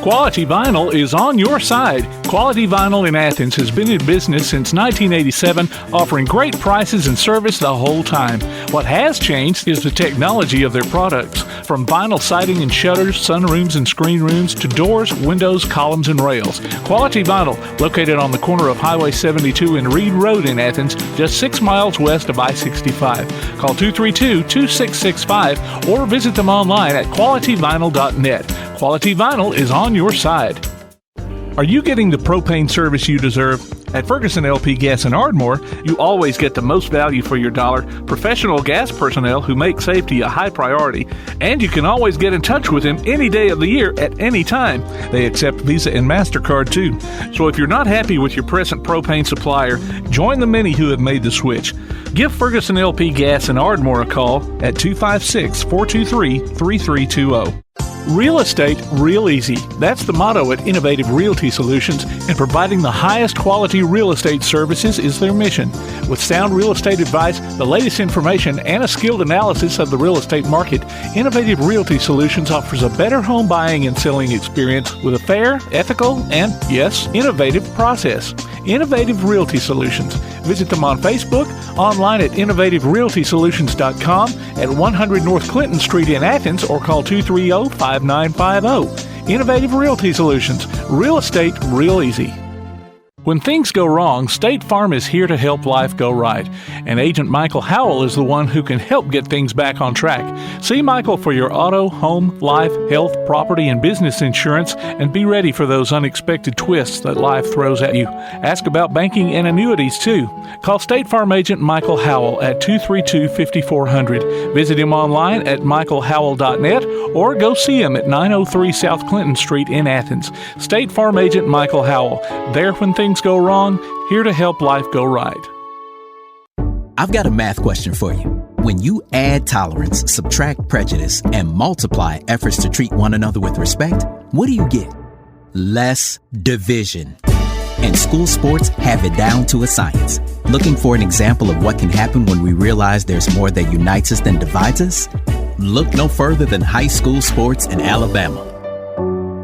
Quality Vinyl is on your side. Quality Vinyl in Athens has been in business since 1987, offering great prices and service the whole time. What has changed is the technology of their products. From vinyl siding and shutters, sunrooms and screen rooms, to doors, windows, columns, and rails. Quality Vinyl, located on the corner of Highway 72 and Reed Road in Athens, just 6 miles west of I-65. Call 232-2665 or visit them online at qualityvinyl.net. Quality Vinyl is on your side. Are you getting the propane service you deserve? At Ferguson LP Gas in Ardmore, you always get the most value for your dollar, professional gas personnel who make safety a high priority, and you can always get in touch with them any day of the year at any time. They accept Visa and MasterCard too. So if you're not happy with your present propane supplier, join the many who have made the switch. Give Ferguson LP Gas in Ardmore a call at 256-423-3320. Real estate, real easy. That's the motto at Innovative Realty Solutions, and providing the highest quality real estate services is their mission. With sound real estate advice, the latest information, and a skilled analysis of the real estate market, Innovative Realty Solutions offers a better home buying and selling experience with a fair, ethical, and, yes, innovative process. Innovative Realty Solutions. Visit them on Facebook, online at innovativerealtysolutions.com, at 100 North Clinton Street in Athens, or call 230-5950. Innovative Realty Solutions. Real estate, real easy. When things go wrong, State Farm is here to help life go right. And Agent Michael Howell is the one who can help get things back on track. See Michael for your auto, home, life, health, property, and business insurance, and be ready for those unexpected twists that life throws at you. Ask about banking and annuities, too. Call State Farm Agent Michael Howell at 232-5400. Visit him online at michaelhowell.net or go see him at 903 South Clinton Street in Athens. State Farm Agent Michael Howell. There when things go wrong, here to help life go right. I've got a math question for you. When you add tolerance, subtract prejudice, and multiply efforts to treat one another with respect, what do you get? Less division. And school sports have it down to a science. Looking for an example of what can happen when we realize there's more that unites us than divides us? Look no further than high school sports in Alabama.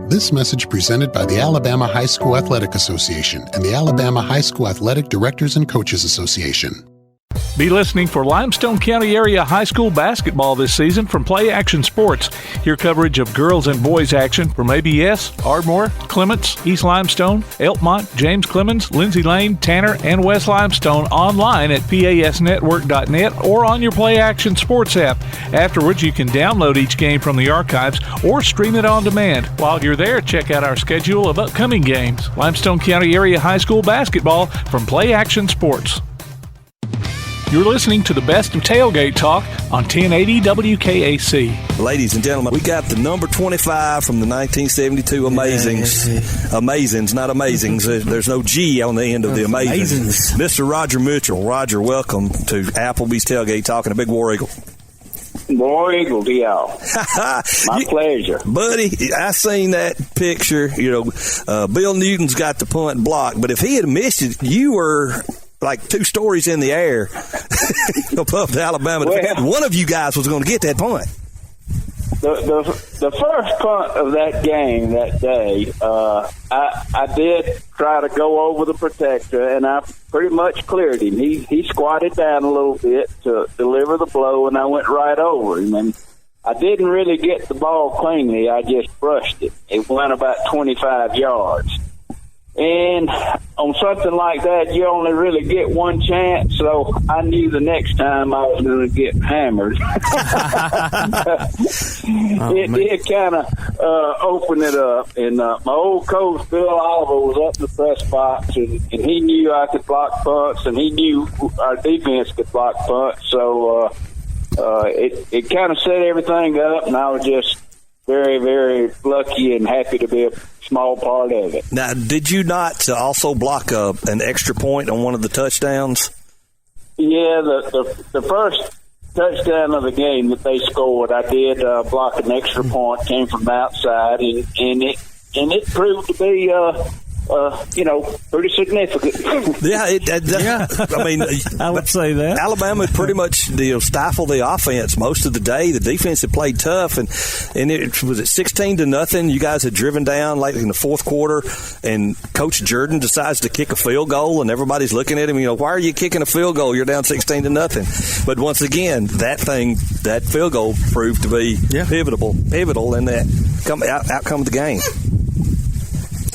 This message presented by the Alabama High School Athletic Association and the Alabama High School Athletic Directors and Coaches Association. Be listening for Limestone County area high school basketball this season from Play Action Sports. Hear coverage of girls and boys action from ABS, Ardmore, Clements, East Limestone, Elkmont, James Clemens, Lindsay Lane, Tanner, and West Limestone online at pasnetwork.net or on your Play Action Sports app. Afterwards, you can download each game from the archives or stream it on demand. While you're there, check out our schedule of upcoming games. Limestone County area high school basketball from Play Action Sports. You're listening to the best of Tailgate Talk on 1080 WKAC. Ladies and gentlemen, we got the number 25 from the 1972 Amazings. Amazings, not Amazings. There's no G on the end of the Amazings. Mr. Roger Mitchell. Roger, welcome to Applebee's Tailgate Talk and a big War Eagle. War Eagle to y'all. My pleasure. Buddy, I seen that picture. You know, Bill Newton's got the punt blocked, but if he had missed it, you were like 2 stories in the air above the Alabama. Well, one of you guys was going to get that punt. The first punt of that game that day, I did try to go over the protector, and I pretty much cleared him. He squatted down a little bit to deliver the blow, and I went right over him. And I didn't really get the ball cleanly. I just brushed it. It went about 25 yards. And on something like that, you only really get one chance, so I knew the next time I was going to get hammered. It did kind of open it up. And my old coach, Bill Oliver, was up in the press box, and he knew I could block punts, and he knew our defense could block punts. So it kind of set everything up, and I was just very, very lucky and happy to be a small part of it. Now, did you not also block an extra point on one of the touchdowns? Yeah, the first touchdown of the game that they scored, I did block an extra point, came from the outside, and it proved to be pretty significant. I mean, I would say that Alabama pretty much stifled the offense most of the day. The defense had played tough, and it was at 16-0. You guys had driven down late in the fourth quarter, and Coach Jordan decides to kick a field goal, and everybody's looking at him. Why are you kicking a field goal? You're down 16-0. But once again, that field goal proved to be pivotal in that outcome of the game.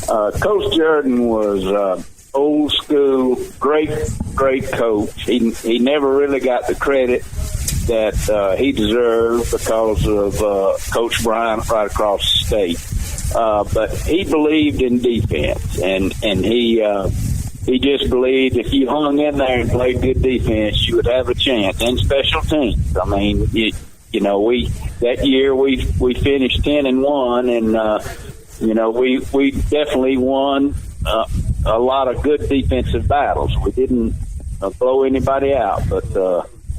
Coach Jordan was old school, great coach. He never really got the credit that he deserved because of Coach Bryant right across the state. But he believed in defense, and he just believed if you hung in there and played good defense, you would have a chance. And special teams. I mean, that year we finished 10-1, and we definitely won a lot of good defensive battles. We didn't blow anybody out, but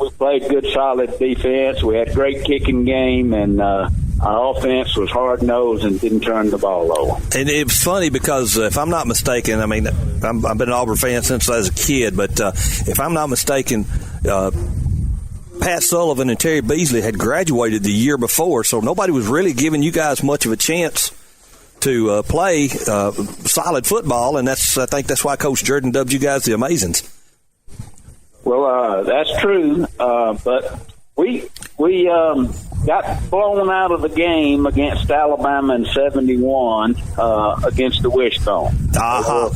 we played good, solid defense. We had a great kicking game, and our offense was hard-nosed and didn't turn the ball over. And it was funny because, if I'm not mistaken, I mean, I've been an Auburn fan since I was a kid, but if I'm not mistaken, Pat Sullivan and Terry Beasley had graduated the year before, so nobody was really giving you guys much of a chance to play solid football, and I think that's why Coach Jordan dubbed you guys the Amazings. Well, that's true, but we got blown out of the game against Alabama in 71 against the Wishbone.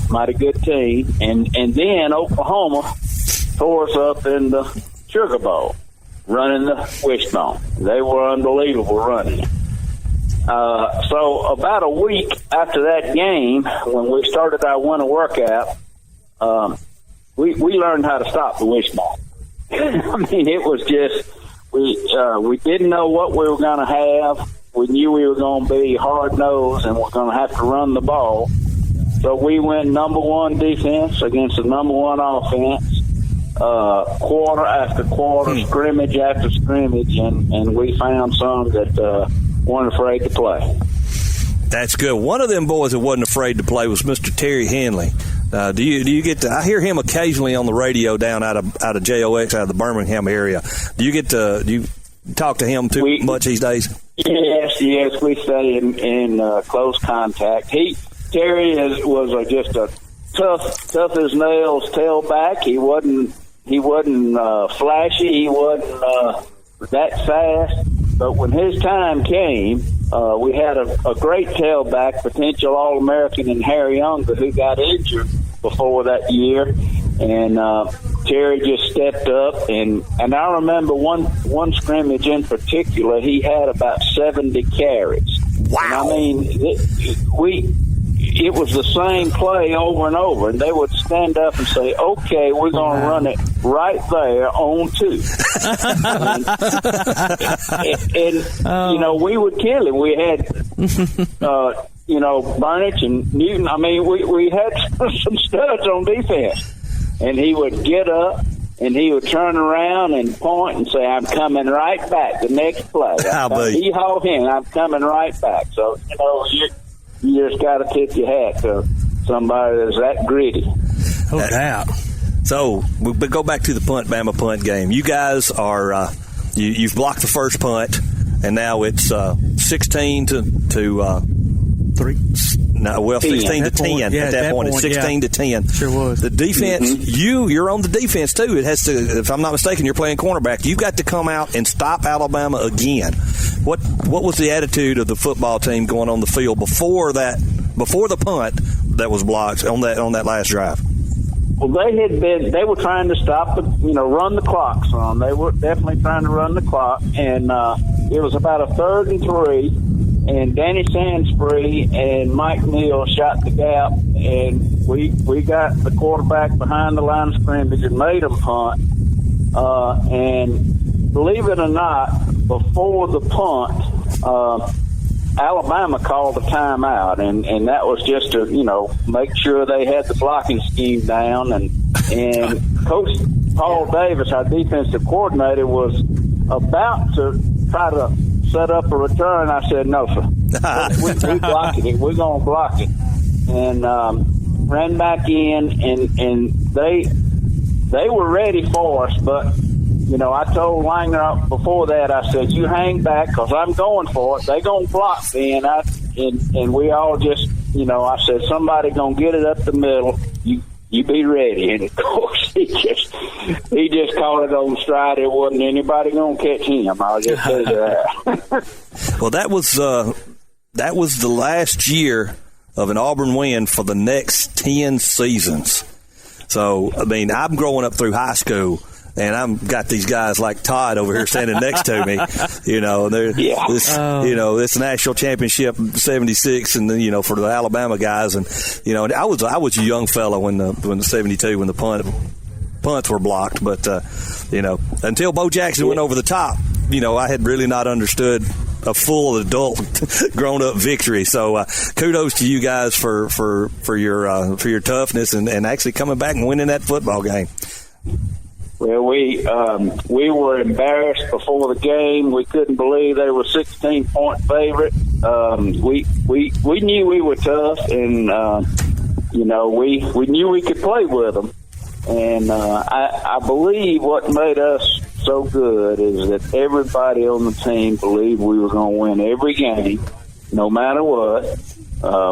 Mighty good team, and then Oklahoma tore us up in the Sugar Bowl, running the Wishbone. They were unbelievable running it. So about a week after that game, when we started our winter workout, we learned how to stop the Wishbone. I mean, it was just we didn't know what we were going to have. We knew we were going to be hard-nosed and we're going to have to run the ball. So we went number one defense against the number one offense, quarter after quarter, scrimmage after scrimmage, and we found some that weren't afraid to play. That's good. One of them boys that wasn't afraid to play was Mr. Terry Hanley. Do you get to? I hear him occasionally on the radio down out of JOX, out of the Birmingham area. Do you talk to him too much these days? Yes, we stay in close contact. Terry was just a tough as nails tailback. He wasn't flashy. He wasn't that fast. But when his time came, we had a great tailback, potential All-American in Harry Younger, who got injured before that year. And Terry just stepped up. And I remember one scrimmage in particular, he had about 70 carries. Wow. And I mean, it was the same play over and over, and they would stand up and say, okay, we're going to run it right there on two. and we would kill him. We had, Burnich and Newton. I mean, we had some studs on defense. And he would get up, and he would turn around and point and say, I'm coming right back the next play. He hauled him, I'm coming right back. So, you just got to tip your hat to somebody that's that gritty. No doubt. So we go back to the Bama punt game. You guys are you've blocked the first punt, and now it's 16 to 3. No, well, 16 to 10 at that point. It's 16 to 10. Sure was. The defense. You're on the defense too. It has to. If I'm not mistaken, you're playing cornerback. You got to come out and stop Alabama again. What was the attitude of the football team going on the field before the punt that was blocked on that last drive? Well, they were trying to stop run the clock some. They were definitely trying to run the clock, and it was about a 3rd and 3, and Danny Sansbury and Mike Neal shot the gap, and we got the quarterback behind the line of scrimmage and made him punt, and believe it or not, before the punt, Alabama called a timeout, and that was just to make sure they had the blocking scheme down. And Coach Paul Davis, our defensive coordinator, was about to try to set up a return. I said, "No, sir, we're blocking it. We're going to block it." And ran back in, and they were ready for us, but. I told Langer before that, I said, you hang back because I'm going for it. They going to block me. And we all just, I said, somebody going to get it up the middle. You be ready. And, of course, he just caught it on stride. There wasn't anybody going to catch him. I'll just tell you that. Well, that was the last year of an Auburn win for the next 10 seasons. So, I mean, I'm growing up through high school. and I'm got these guys like Todd over here standing next to me. You know, this national championship '76, and then for the Alabama guys, and and I was a young fella when the '72 when the punts were blocked, but until Bo Jackson went over the top, I had really not understood a full adult grown up victory. So kudos to you guys for your toughness and actually coming back and winning that football game. Well, we were embarrassed before the game. We couldn't believe they were 16-point favorite. We knew we were tough, and we knew we could play with them. And I believe what made us so good is that everybody on the team believed we were going to win every game, no matter what.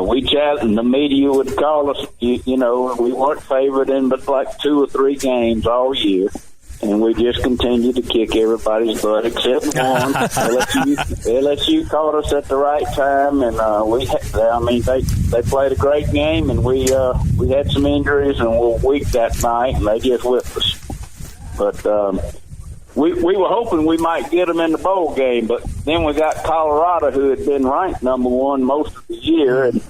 We chat, and the media would call us. We weren't favored in but like 2 or 3 games all year, and we just continued to kick everybody's butt except one. LSU caught us at the right time, and they played a great game, and we had some injuries and we were weak that night, and they just whipped us. But we were hoping we might get them in the bowl game, but then we got Colorado, who had been ranked number 1 most of the year, and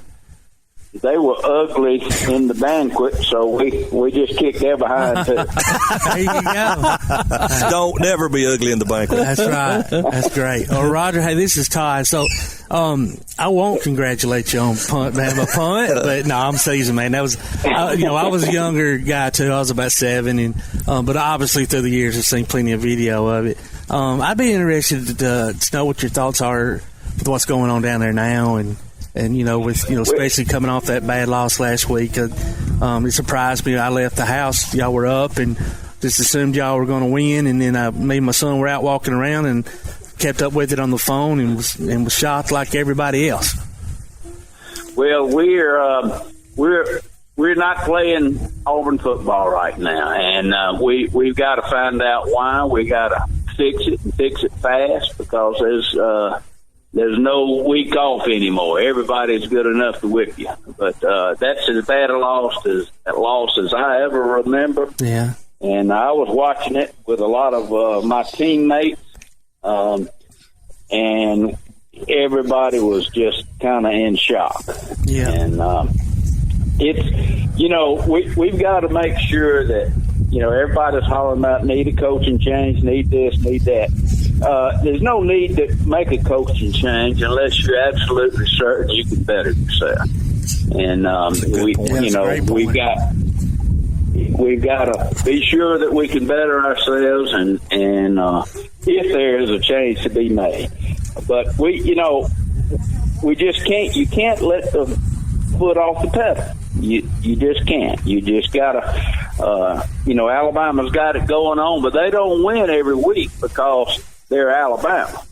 they were ugly in the banquet, so we just kicked their behind too. There you go. Don't never be ugly in the banquet. That's right. That's great. Well, Roger, hey, this is Todd. So I won't congratulate you on punt, but no, I'm seasoned, man. That was, I was a younger guy too. I was about 7, and but obviously through the years I've seen plenty of video of it. I'd be interested to know what your thoughts are with what's going on down there now, and with especially coming off that bad loss last week. It surprised me. I left the house, y'all were up, and just assumed y'all were going to win, and then me and my son were out walking around and kept up with it on the phone and was shocked like everybody else. Well, we're not playing Auburn football right now, and we've got to find out why. We got to fix it and fix it fast, because there's no week off anymore. Everybody's good enough to whip you. But that's as bad a loss as I ever remember. Yeah. And I was watching it with a lot of my teammates, and everybody was just kind of in shock. Yeah. And it's, we've got to make sure that, everybody's hollering about need a coaching change, need this, need that. There's no need to make a coaching change unless you're absolutely certain you can better yourself. And we've got to be sure that we can better ourselves, and if there is a change to be made. But we just can't. You can't let the foot off the pedal. You just can't. You just gotta. Alabama's got it going on, but they don't win every week because they're Alabama.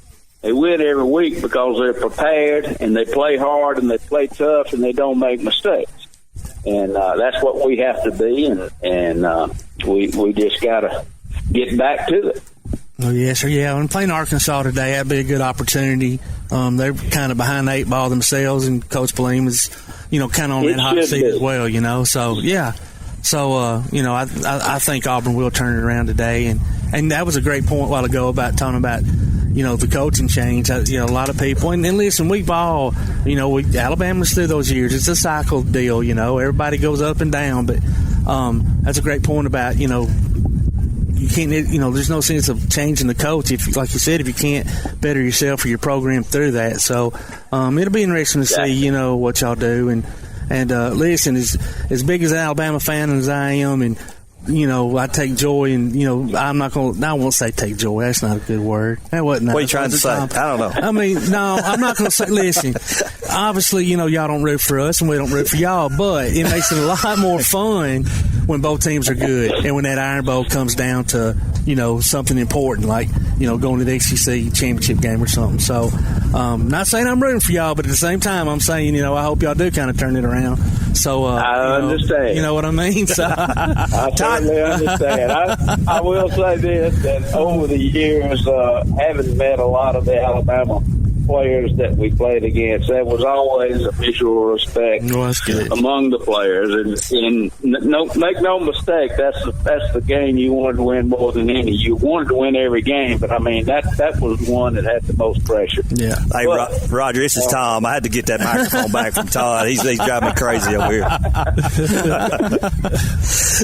They win every week because they're prepared and they play hard and they play tough and they don't make mistakes. And that's what we have to be, and we just got to get back to it. Oh, yes, sir. Yeah, when playing Arkansas today, that'd be a good opportunity. They're kind of behind the 8 ball themselves, and Coach Bleem is, kind of on that hot seat as well, So, yeah. So, I think Auburn will turn it around today. And that was a great point a while ago about talking about, the coaching change. A lot of people. And listen, we've all, Alabama's through those years. It's a cycle deal, Everybody goes up and down. But that's a great point about, you can't, there's no sense of changing the coach if, like you said, if you can't better yourself or your program through that. So it'll be interesting to see, what y'all do. And listen, as big as an Alabama fan as I am, and I take joy in, I won't say take joy. That's not a good word. That wasn't. What are you trying to say? I don't know. I mean, no, I'm not going to say, listen, obviously, y'all don't root for us and we don't root for y'all, but it makes it a lot more fun when both teams are good and when that Iron Bowl comes down to, something important like, going to the SEC championship game or something. So, not saying I'm rooting for y'all, but at the same time, I'm saying, I hope y'all do kind of turn it around. So, I understand. You know what I mean? So, I totally understand. I will say this, that over the years, having met a lot of the Alabama players that we played against, there was always a mutual respect among the players. And make no mistake, that's the game you wanted to win more than any. You wanted to win every game, but I mean that was one that had the most pressure. Yeah. Hey, Roger, this is Tom. I had to get that microphone back from Todd. He's driving me crazy over here.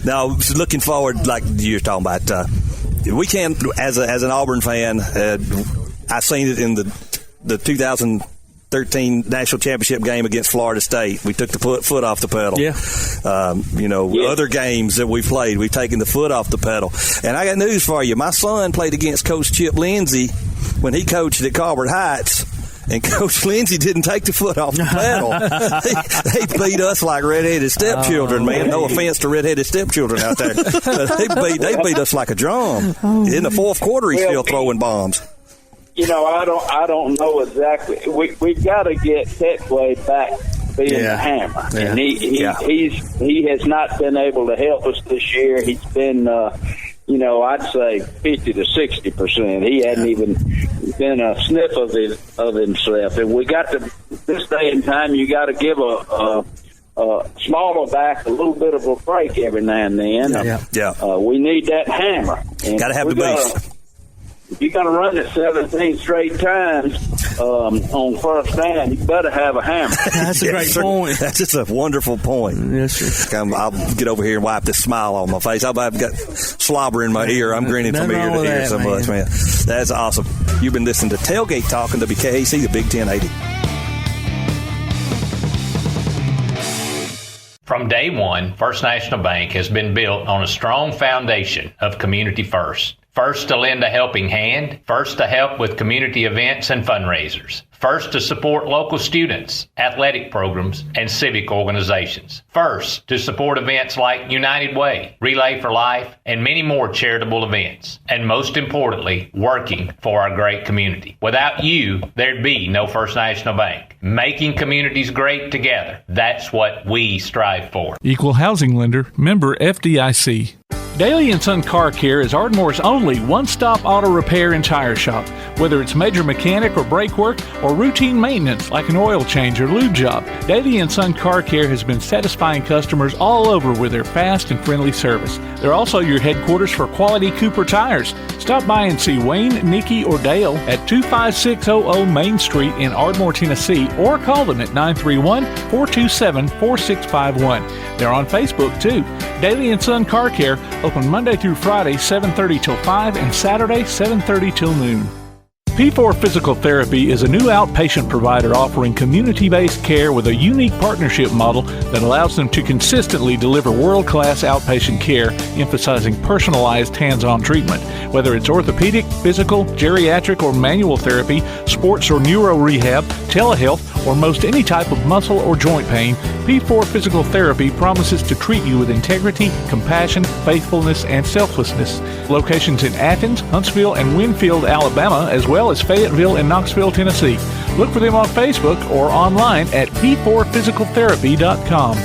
Now, looking forward, like you were talking about, we can, as an Auburn fan, I seen it in the 2013 national championship game against Florida State. We took the foot off the pedal. Yeah. Other games that we played, we've taken the foot off the pedal. And I got news for you. My son played against Coach Chip Lindsey when he coached at Carver Heights. And Coach Lindsey didn't take the foot off the pedal. They beat us like redheaded stepchildren, man. No offense to redheaded stepchildren out there. But they beat us like a drum. In the fourth quarter, he's still throwing bombs. I don't know exactly. We've got to get Tetway back being the hammer, and he has not been able to help us this year. He's been. I'd say 50 to 60%. He hadn't even been a sniff of himself. And we got to this day and time. You got to give a smaller back a little bit of a break every now and then. We need that hammer. Got to have the beast. If you're going to run it 17 straight times on first down, you better have a hammer. That's a great point. That's just a wonderful point. Yes, sir. I'll get over here and wipe this smile on my face. I've got slobber in my ear. I'm grinning from ear to ear so much, man. That's awesome. You've been listening to Tailgate Talk on WKAC, the Big 1080. From day one, First National Bank has been built on a strong foundation of community first. First to lend a helping hand, first to help with community events and fundraisers, first to support local students, athletic programs, and civic organizations, first to support events like United Way, Relay for Life, and many more charitable events, and most importantly, working for our great community. Without you, there'd be no First National Bank. Making communities great together, that's what we strive for. Equal housing lender, member FDIC. Daly & Son Car Care is Ardmore's only one-stop auto repair and tire shop. Whether it's major mechanic or brake work or routine maintenance like an oil change or lube job, Daly & Son Car Care has been satisfying customers all over with their fast and friendly service. They're also your headquarters for quality Cooper tires. Stop by and see Wayne, Nikki, or Dale at 25600 Main Street in Ardmore, Tennessee, or call them at 931-427-4651. They're on Facebook, too. Daly & Son Car Care, open Monday through Friday, 7:30 till 5, and Saturday, 7:30 till noon. P4 Physical Therapy is a new outpatient provider offering community-based care with a unique partnership model that allows them to consistently deliver world-class outpatient care, emphasizing personalized hands-on treatment. Whether it's orthopedic, physical, geriatric, or manual therapy, sports or neuro rehab, telehealth, or most any type of muscle or joint pain, P4 Physical Therapy promises to treat you with integrity, compassion, faithfulness, and selflessness. Locations in Athens, Huntsville, and Winfield, Alabama, as well as Fayetteville and Knoxville, Tennessee. Look for them on Facebook or online at p4physicaltherapy.com.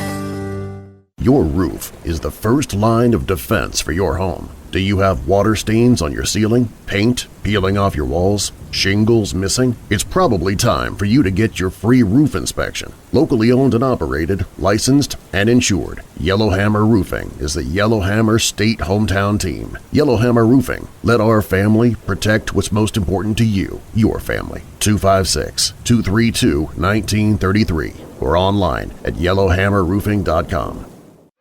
Your roof is the first line of defense for your home. Do you have water stains on your ceiling, paint peeling off your walls, shingles missing? It's probably time for you to get your free roof inspection. Locally owned and operated, licensed, and insured, Yellowhammer Roofing is the Yellowhammer State Hometown Team. Yellowhammer Roofing. Let our family protect what's most important to you, your family. 256-232-1933 or online at yellowhammerroofing.com.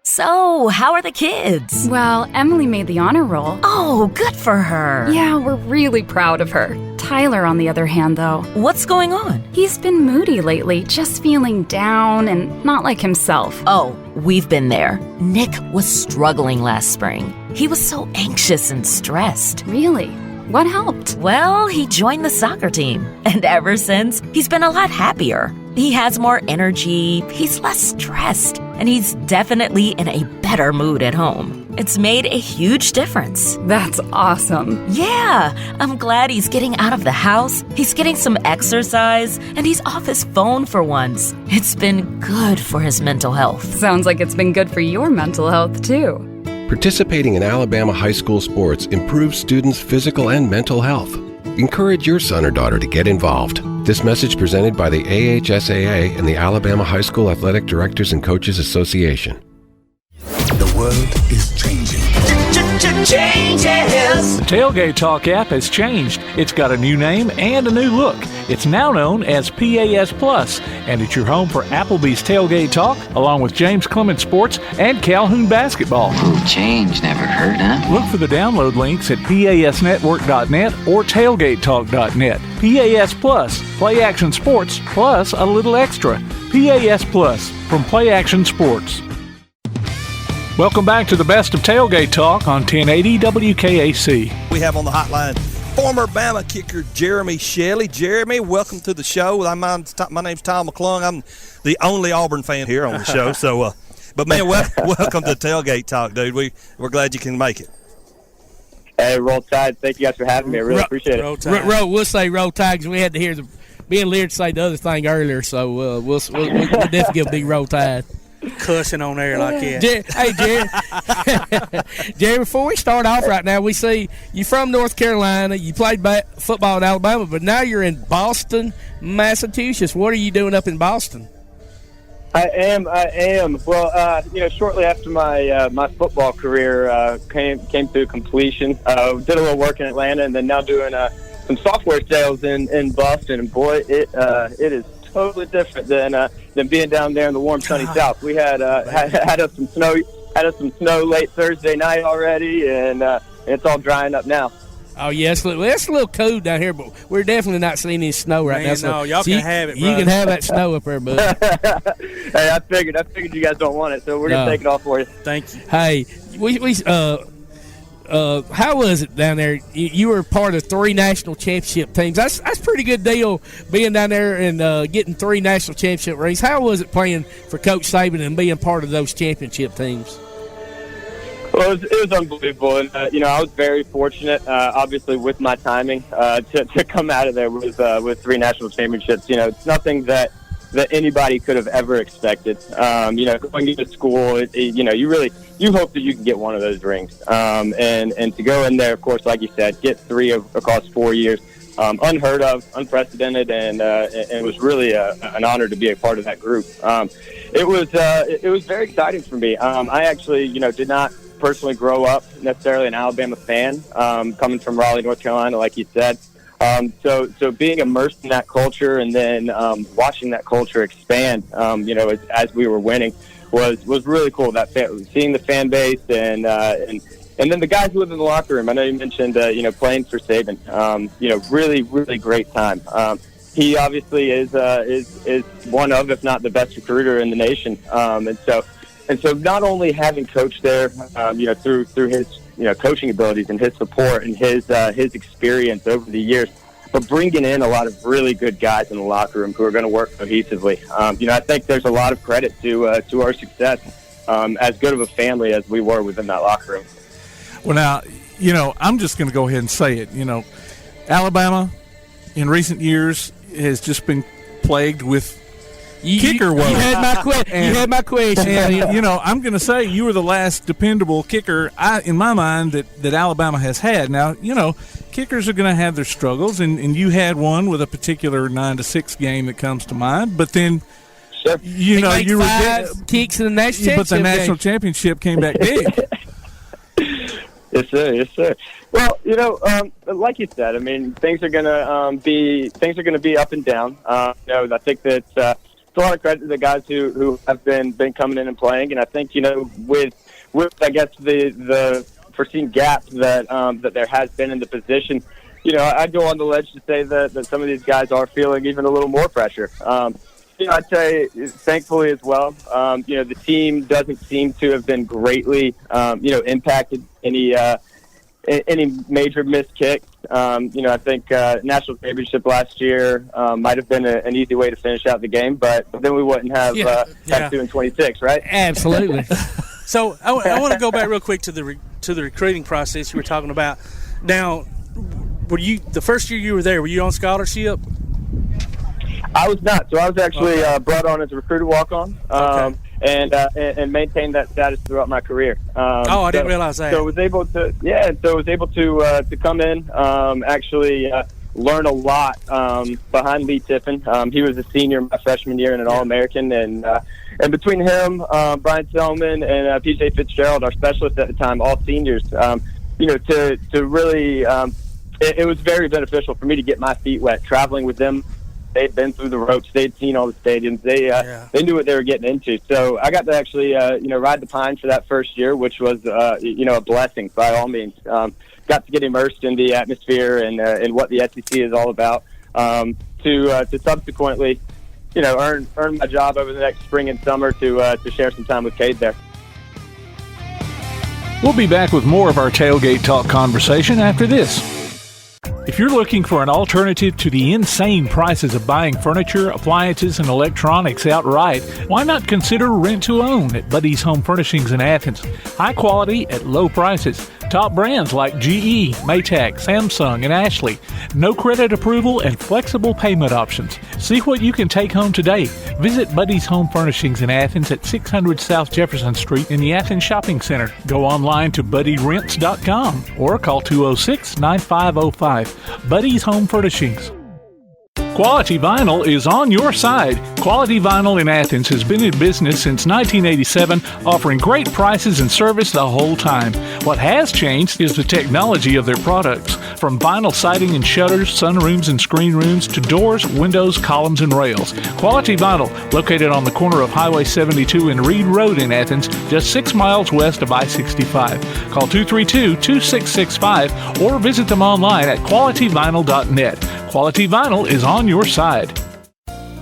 So, how are the kids? Well, Emily made the honor roll. Oh, good for her. Yeah, we're really proud of her. Tyler, on the other hand, though. What's going on? He's been moody lately, just feeling down and not like himself. Oh, we've been there. Nick was struggling last spring. He was so anxious and stressed. Really? What helped? Well, he joined the soccer team. And ever since, he's been a lot happier. He has more energy, he's less stressed, and he's definitely in a better mood at home. It's made a huge difference. That's awesome. Yeah, I'm glad he's getting out of the house, he's getting some exercise, and he's off his phone for once. It's been good for his mental health. Sounds like it's been good for your mental health, too. Participating in Alabama high school sports improves students' physical and mental health. Encourage your son or daughter to get involved. This message presented by the AHSAA and the Alabama High School Athletic Directors and Coaches Association. The world is changing. Changes. The Tailgate Talk app has changed. It's got a new name and a new look. It's now known as PAS Plus, and it's your home for Applebee's Tailgate Talk, along with James Clement Sports and Calhoun Basketball. Ooh, change. Never heard, huh? Look for the download links at PASnetwork.net or TailgateTalk.net. PAS Plus, Play Action Sports, plus a little extra. PAS Plus from Play Action Sports. Welcome back to the best of Tailgate Talk on 1080 WKAC. We have on the hotline former Bama kicker Jeremy Shelley. Jeremy, welcome to the show. My name's Tom McClung. I'm the only Auburn fan here on the show. So, but man, welcome to Tailgate Talk, dude. We're glad you can make it. Hey, Roll Tide. Thank you guys for having me. I really appreciate it. We'll say Roll Tide because we had to hear being Lear to say the other thing earlier. So we'll definitely give a big Roll Tide. Cussing on air like that. Hey, Jerry, before we start off right now, we see you from North Carolina. You played football in Alabama, but now you're in Boston, Massachusetts. What are you doing up in Boston? I am. Well, shortly after my football career came to completion, did a little work in Atlanta, and then now doing some software sales in Boston. And boy, it is totally different than being down there in the warm, sunny South. We had us some snow late Thursday night already, and it's all drying up now. Oh yes, it's a little cold down here, but we're definitely not seeing any snow right now. No, y'all can have it, bro. You can have that snow up there, bud. Hey, I figured you guys don't want it, so we're gonna take it off for you. Thank you. Hey, how was it down there? You were part of 3 national championship teams. That's a pretty good deal being down there and getting 3 national championship rings. How was it playing for Coach Saban and being part of those championship teams? Well, it was unbelievable, and I was very fortunate, obviously, with my timing to come out of there with 3 national championships. It's nothing that anybody could have ever expected. Going into school, you hope that you can get one of those rings, and to go in there, of course, like you said, get 3 across 4 years, unheard of, unprecedented, and it was really an honor to be a part of that group. It was very exciting for me. I actually, did not personally grow up necessarily an Alabama fan, coming from Raleigh, North Carolina, like you said. So being immersed in that culture and then watching that culture expand, as we were winning, was really cool. Seeing the fan base and then the guys who live in the locker room. I know you mentioned playing for Saban. Really really great time. He obviously is one of, if not the best recruiter in the nation, and so not only having coached there, through his coaching abilities and his support and his experience over the years, but bringing in a lot of really good guys in the locker room who are going to work cohesively. I think there's a lot of credit to our success, as good of a family as we were within that locker room. Well, now, I'm just going to go ahead and say it. Alabama in recent years has just been plagued with kicker woes. You had my question. And, I'm going to say you were the last dependable kicker, in my mind, that Alabama has had. Now, kickers are going to have their struggles, and you had one with a particular 9-6 game that comes to mind. But then, you were 5 kicks in the national championship. But the national championship came back big. Yes, sir. Well, like you said, I mean, things are gonna be up and down. I think that it's a lot of credit to the guys who have been coming in and playing, and I think with I guess the foreseen gap that there has been in the position, I'd go on the ledge to say that some of these guys are feeling even a little more pressure. I'd say, thankfully as well, the team doesn't seem to have been greatly, impacted any major missed kicks. I think national championship last year might have been an easy way to finish out the game, but then we wouldn't have 2-26, right? Absolutely. So I want to go back real quick to the recruiting process you were talking about. Now, were you the first year you were there? Were you on scholarship? I was not. So I was actually brought on as a recruiter walk-on, and maintained that status throughout my career. I didn't realize that. So I was able to, to come in. Actually, learn a lot behind Lee Tiffin. He was a senior my freshman year and an All-American, and between him, Brian Tillman, and P.J. Fitzgerald, our specialist at the time, all seniors, to really, it was very beneficial for me to get my feet wet traveling with them. They'd been through the ropes. They'd seen all the stadiums. They knew what they were getting into. So I got to actually, ride the pine for that first year, which was, a blessing by all means. Got to get immersed in the atmosphere and what the SEC is all about. To subsequently, earn my job over the next spring and summer to share some time with Cade there. We'll be back with more of our Tailgate Talk conversation after this. If you're looking for an alternative to the insane prices of buying furniture, appliances, and electronics outright, why not consider rent-to-own at Buddy's Home Furnishings in Athens? High quality at low prices. Top brands like GE, Maytag, Samsung, and Ashley. No credit approval and flexible payment options. See what you can take home today. Visit Buddy's Home Furnishings in Athens at 600 South Jefferson Street in the Athens Shopping Center. Go online to buddyrents.com or call 206-9505. Buddy's Home Furnishings. Quality Vinyl is on your side. Quality Vinyl in Athens has been in business since 1987, offering great prices and service the whole time. What has changed is the technology of their products. From vinyl siding and shutters, sunrooms and screen rooms, to doors, windows, columns, and rails. Quality Vinyl, located on the corner of Highway 72 and Reed Road in Athens, just 6 miles west of I-65. Call 232-2665 or visit them online at qualityvinyl.net. Quality Vinyl is on your side.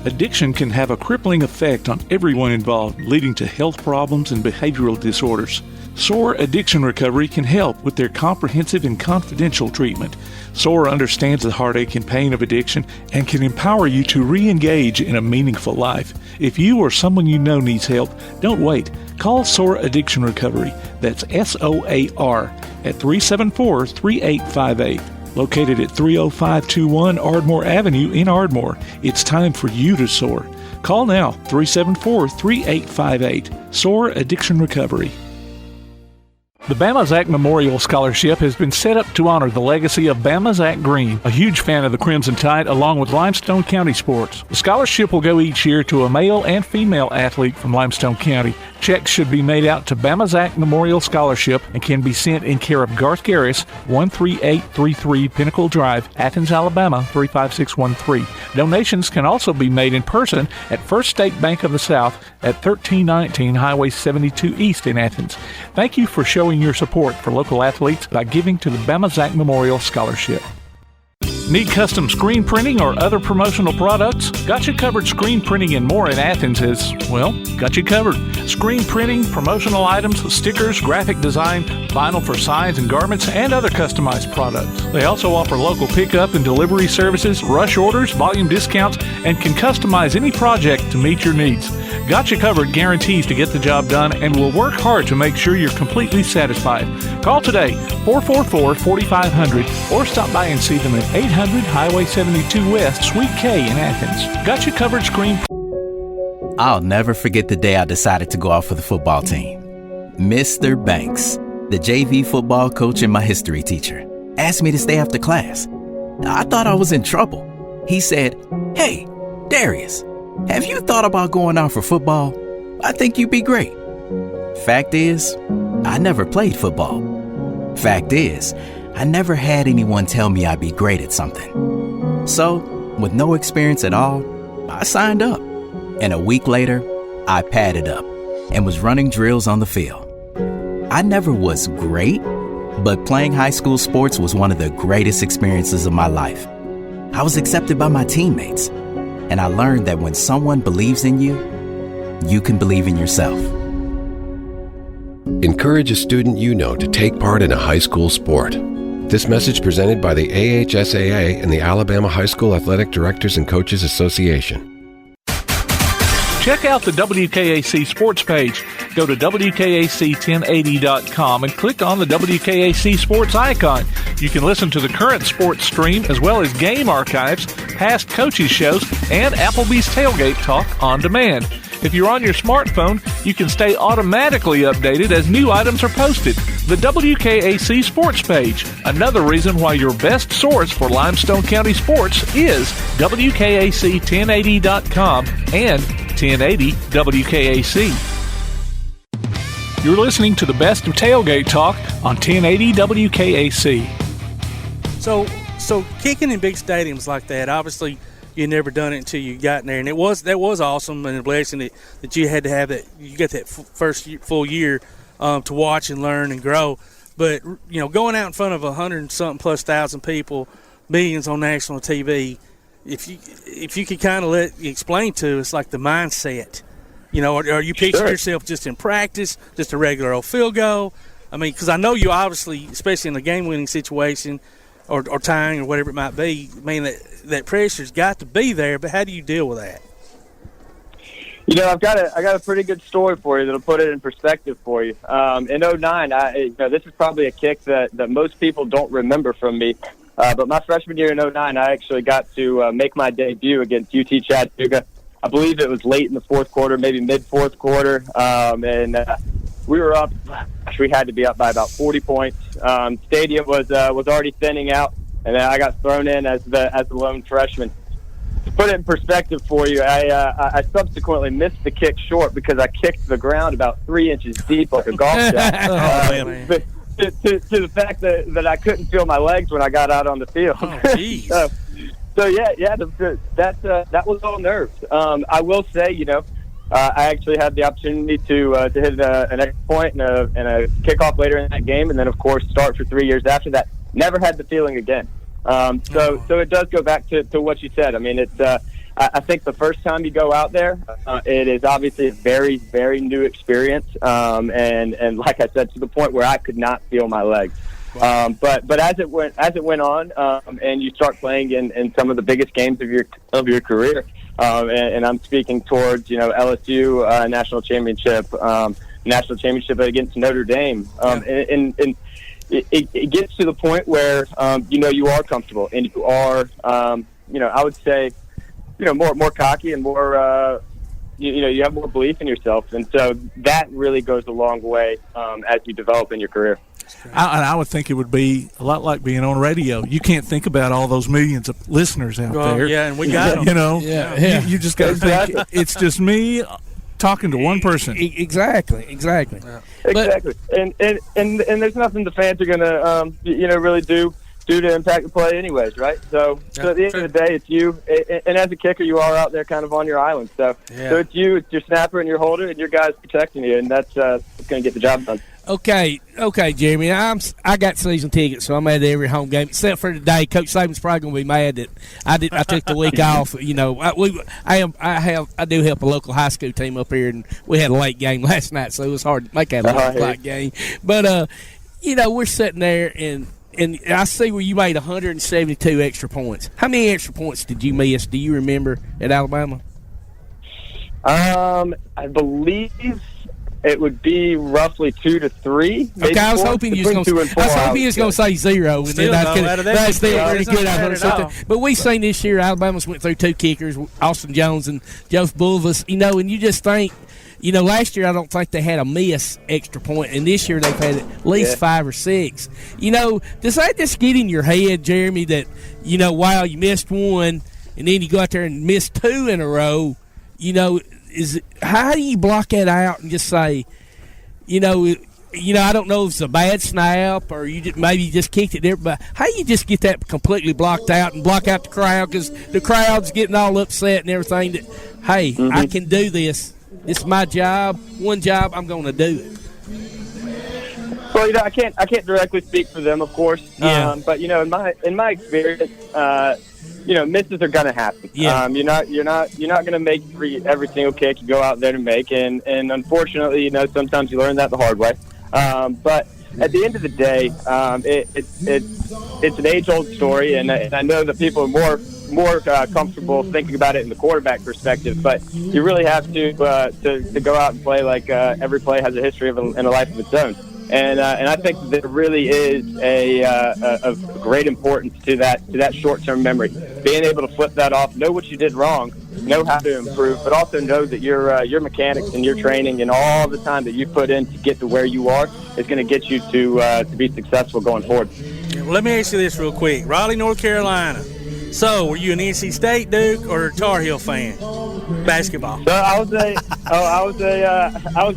Addiction can have a crippling effect on everyone involved, leading to health problems and behavioral disorders. SOAR Addiction Recovery can help with their comprehensive and confidential treatment. SOAR understands the heartache and pain of addiction and can empower you to re-engage in a meaningful life. If you or someone you know needs help, don't wait. Call SOAR Addiction Recovery. That's SOAR at 374-3858. Located at 30521 Ardmore Avenue in Ardmore. It's time for you to soar. Call now, 374-3858. SOAR Addiction Recovery. The Bama Zach Memorial Scholarship has been set up to honor the legacy of Bama Zach Green, a huge fan of the Crimson Tide, along with Limestone County sports. The scholarship will go each year to a male and female athlete from Limestone County. Checks should be made out to Bama Zach Memorial Scholarship and can be sent in care of Garth Garris, 13833 Pinnacle Drive, Athens, Alabama, 35613. Donations can also be made in person at First State Bank of the South at 1319 Highway 72 East in Athens. Thank you for showing your support for local athletes by giving to the Bama Zach Memorial Scholarship. Need custom screen printing or other promotional products? Got You Covered Screen Printing and More in Athens is, well, got you covered. Screen printing, promotional items, stickers, graphic design, vinyl for signs and garments, and other customized products. They also offer local pickup and delivery services, rush orders, volume discounts, and can customize any project to meet your needs. Got You Covered guarantees to get the job done and will work hard to make sure you're completely satisfied. Call today, 444-4500, or stop by and see them at 800 Highway 72 West, Suite K in Athens. Got You Covered Screen. I'll never forget the day I decided to go out for the football team. Mr. Banks, the JV football coach and my history teacher, asked me to stay after class. I thought I was in trouble. He said, "Hey, Darius, have you thought about going out for football? I think you'd be great." Fact is, I never played football. Fact is, I never had anyone tell me I'd be great at something. So, with no experience at all, I signed up. And a week later, I padded up and was running drills on the field. I never was great, but playing high school sports was one of the greatest experiences of my life. I was accepted by my teammates, and I learned that when someone believes in you, you can believe in yourself. Encourage a student you know to take part in a high school sport. This message presented by the AHSAA and the Alabama High School Athletic Directors and Coaches Association. Check out the WKAC sports page. Go to WKAC1080.com and click on the WKAC sports icon. You can listen to the current sports stream as well as game archives, past coaches shows, and Applebee's Tailgate Talk on demand. If you're on your smartphone, you can stay automatically updated as new items are posted. the WKAC Sports page. Another reason why your best source for Limestone County sports is WKAC1080.com and 1080 WKAC. You're listening to the best of Tailgate Talk on 1080 WKAC. So kicking in big stadiums like that, obviously you never done it until you got in there, and that was awesome and a blessing that you had to have that. You got that first full year to watch and learn and grow. But going out in front of 100-something plus thousand people, millions on national TV, if you could kind of explain to us like the mindset. Are you picturing yourself just in practice, just a regular old field goal? I mean, because I know you obviously, especially in a game-winning situation or tying or whatever it might be, I mean, that pressure's got to be there, but how do you deal with that? I got a pretty good story for you that'll put it in perspective for you. In 2009, this is probably a kick that most people don't remember from me, but my freshman year in 2009, I actually got to make my debut against UT Chattanooga. I believe it was late in the fourth quarter, maybe mid-fourth quarter, and we were up. We had to be up by about 40 points. Stadium was already thinning out, and then I got thrown in as the lone freshman. To put it in perspective for you, I subsequently missed the kick short because I kicked the ground about 3 inches deep like a golf shot. To the fact that I couldn't feel my legs when I got out on the field. Oh, geez. So that was all nerves. I will say, I actually had the opportunity to hit an extra point and a kickoff later in that game, and then of course start for 3 years after that. Never had the feeling again. So it does go back to what you said. I mean, it's I think the first time you go out there, it is obviously a very, very new experience, and like I said, to the point where I could not feel my legs. But as it went on, and you start playing in some of the biggest games of your career, and I'm speaking towards LSU national championship against Notre Dame, and it gets to the point where you are comfortable and you are I would say more cocky and more you have more belief in yourself, and so that really goes a long way as you develop in your career. I would think it would be a lot like being on radio. You can't think about all those millions of listeners out there. Yeah, and we got them. You just got to think it's just me talking to one person. Exactly. Exactly. And there's nothing the fans are going to really do to impact the play anyways, right? So at the end of the day, it's you. And as a kicker, you are out there kind of on your island. So it's you, it's your snapper and your holder, and your guys protecting you, and that's going to get the job done. Okay, Jeremy. I got season tickets, so I'm at every home game except for today. Coach Saban's probably going to be mad that I took the week off. I do help a local high school team up here, and we had a late game last night, so it was hard to make that 11 o'clock game. But we're sitting there, and I see where you made 172 extra points. How many extra points did you miss? Do you remember at Alabama? I believe it would be roughly 2 to 3. Okay, I was hoping you was going to say 0, and then that's still pretty good. But we seen this year Alabama's went through 2 kickers, Austin Jones and Joseph Bulvis. And you just think, last year I don't think they had a miss extra point, and this year they've had at least 5 or 6. Does that just get in your head, Jeremy, that wow, you missed 1, and then you go out there and miss 2 in a row? How do you block that out and just say, I don't know if it's a bad snap or you maybe just kicked it there, but how do you just get that completely blocked out and block out the crowd, because the crowd's getting all upset and everything that, hey, I can do this. This is my job. One job, I'm going to do it. Well, I can't directly speak for them, of course. Yeah. But in my experience, misses are going to happen. Yeah. You're not going to make every single kick you go out there to make, and unfortunately, sometimes you learn that the hard way. But at the end of the day, it's an age-old story, and I know that people are more comfortable thinking about it in the quarterback perspective, but you really have to go out and play like every play has a history and a life of its own. And I think there really is a great importance to that short-term memory. Being able to flip that off, know what you did wrong, know how to improve, but also know that your mechanics and your training and all the time that you put in to get to where you are is going to get you to be successful going forward. Let me ask you this real quick. Raleigh, North Carolina. So, were you an NC State, Duke, or a Tar Heel fan? Basketball. So I was an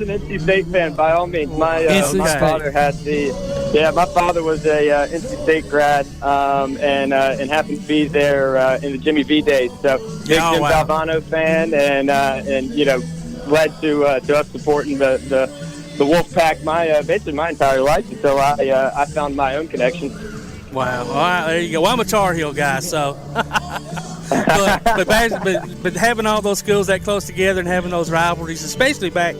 NC State fan by all means. My father had my father was a NC State grad and happened to be there in the Jimmy V days. So big Jim Valvano fan and led to us supporting the Wolfpack basically my entire life until I found my own connection. Wow. All right, there you go. Well, I'm a Tar Heel guy, so. but having all those schools that close together and having those rivalries, especially back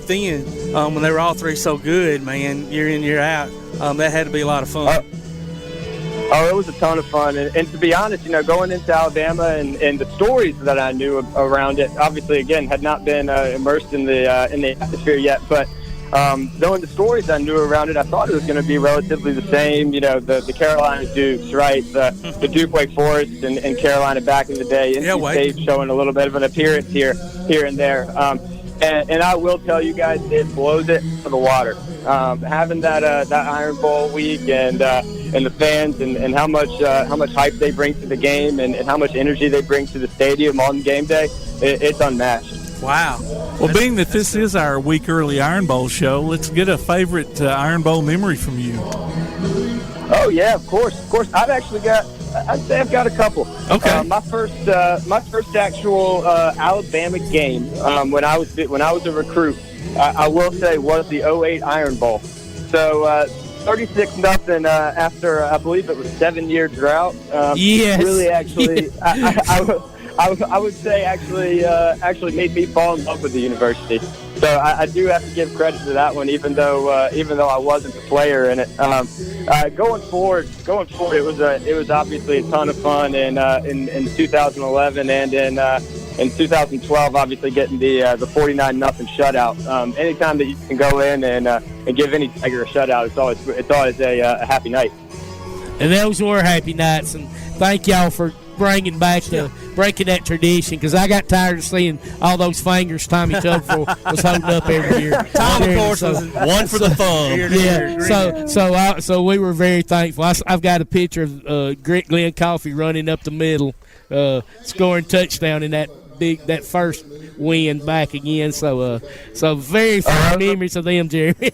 then when they were all three so good, man, year in, year out, that had to be a lot of fun. It was a ton of fun. And to be honest, going into Alabama and the stories that I knew around it, obviously, again, had not been immersed in the atmosphere yet, but knowing the stories I knew around it, I thought it was going to be relatively the same. The Carolina Dukes, right? The Duke Wake Forest and Carolina back in the day. NC State showing a little bit of an appearance here and there. And I will tell you guys, it blows it for the water. Having that Iron Bowl week and the fans and how much hype they bring to the game and how much energy they bring to the stadium on game day, it's unmatched. Wow. Well, being that this is our week early Iron Bowl show, let's get a favorite Iron Bowl memory from you. Oh yeah, of course. I'd say I've got a couple. Okay. My first actual Alabama game when I was a recruit, I will say, was the 2008 Iron Bowl. So 36-0 after I believe it was 7-year drought. Yes. Really, actually, I would say actually made me fall in love with the university. So I do have to give credit to that one, even though I wasn't a player in it. Going forward, it was obviously a ton of fun in 2011 and in 2012. Obviously, getting the 49-0 shutout. Anytime that you can go in and give any Tiger a shutout, it's always a happy night. And those were happy nights, and thank y'all for breaking that tradition, because I got tired of seeing all those fingers Tommy Tubful was holding up every year. Tom, of course, was one for the thumb. Yeah, so we were very thankful. I've got a picture of Glenn Coffey running up the middle, scoring touchdown in that first win back again. So very fond memories of them, Jeremy.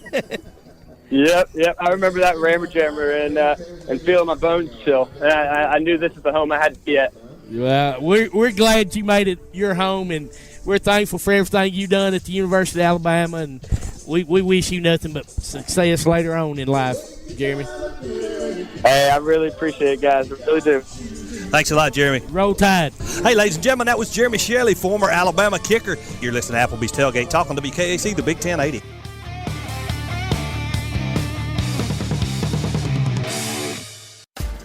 Yep. I remember that Rammer Jammer and feeling my bones chill. And I knew this is the home I had to be at. Well, we're glad you made it your home, and we're thankful for everything you've done at the University of Alabama, and we wish you nothing but success later on in life, Jeremy. Hey, I really appreciate it, guys. I really do. Thanks a lot, Jeremy. Roll Tide. Hey, ladies and gentlemen, that was Jeremy Shelley, former Alabama kicker. You're listening to Applebee's Tailgate Talk on WKAC, the Big 1080.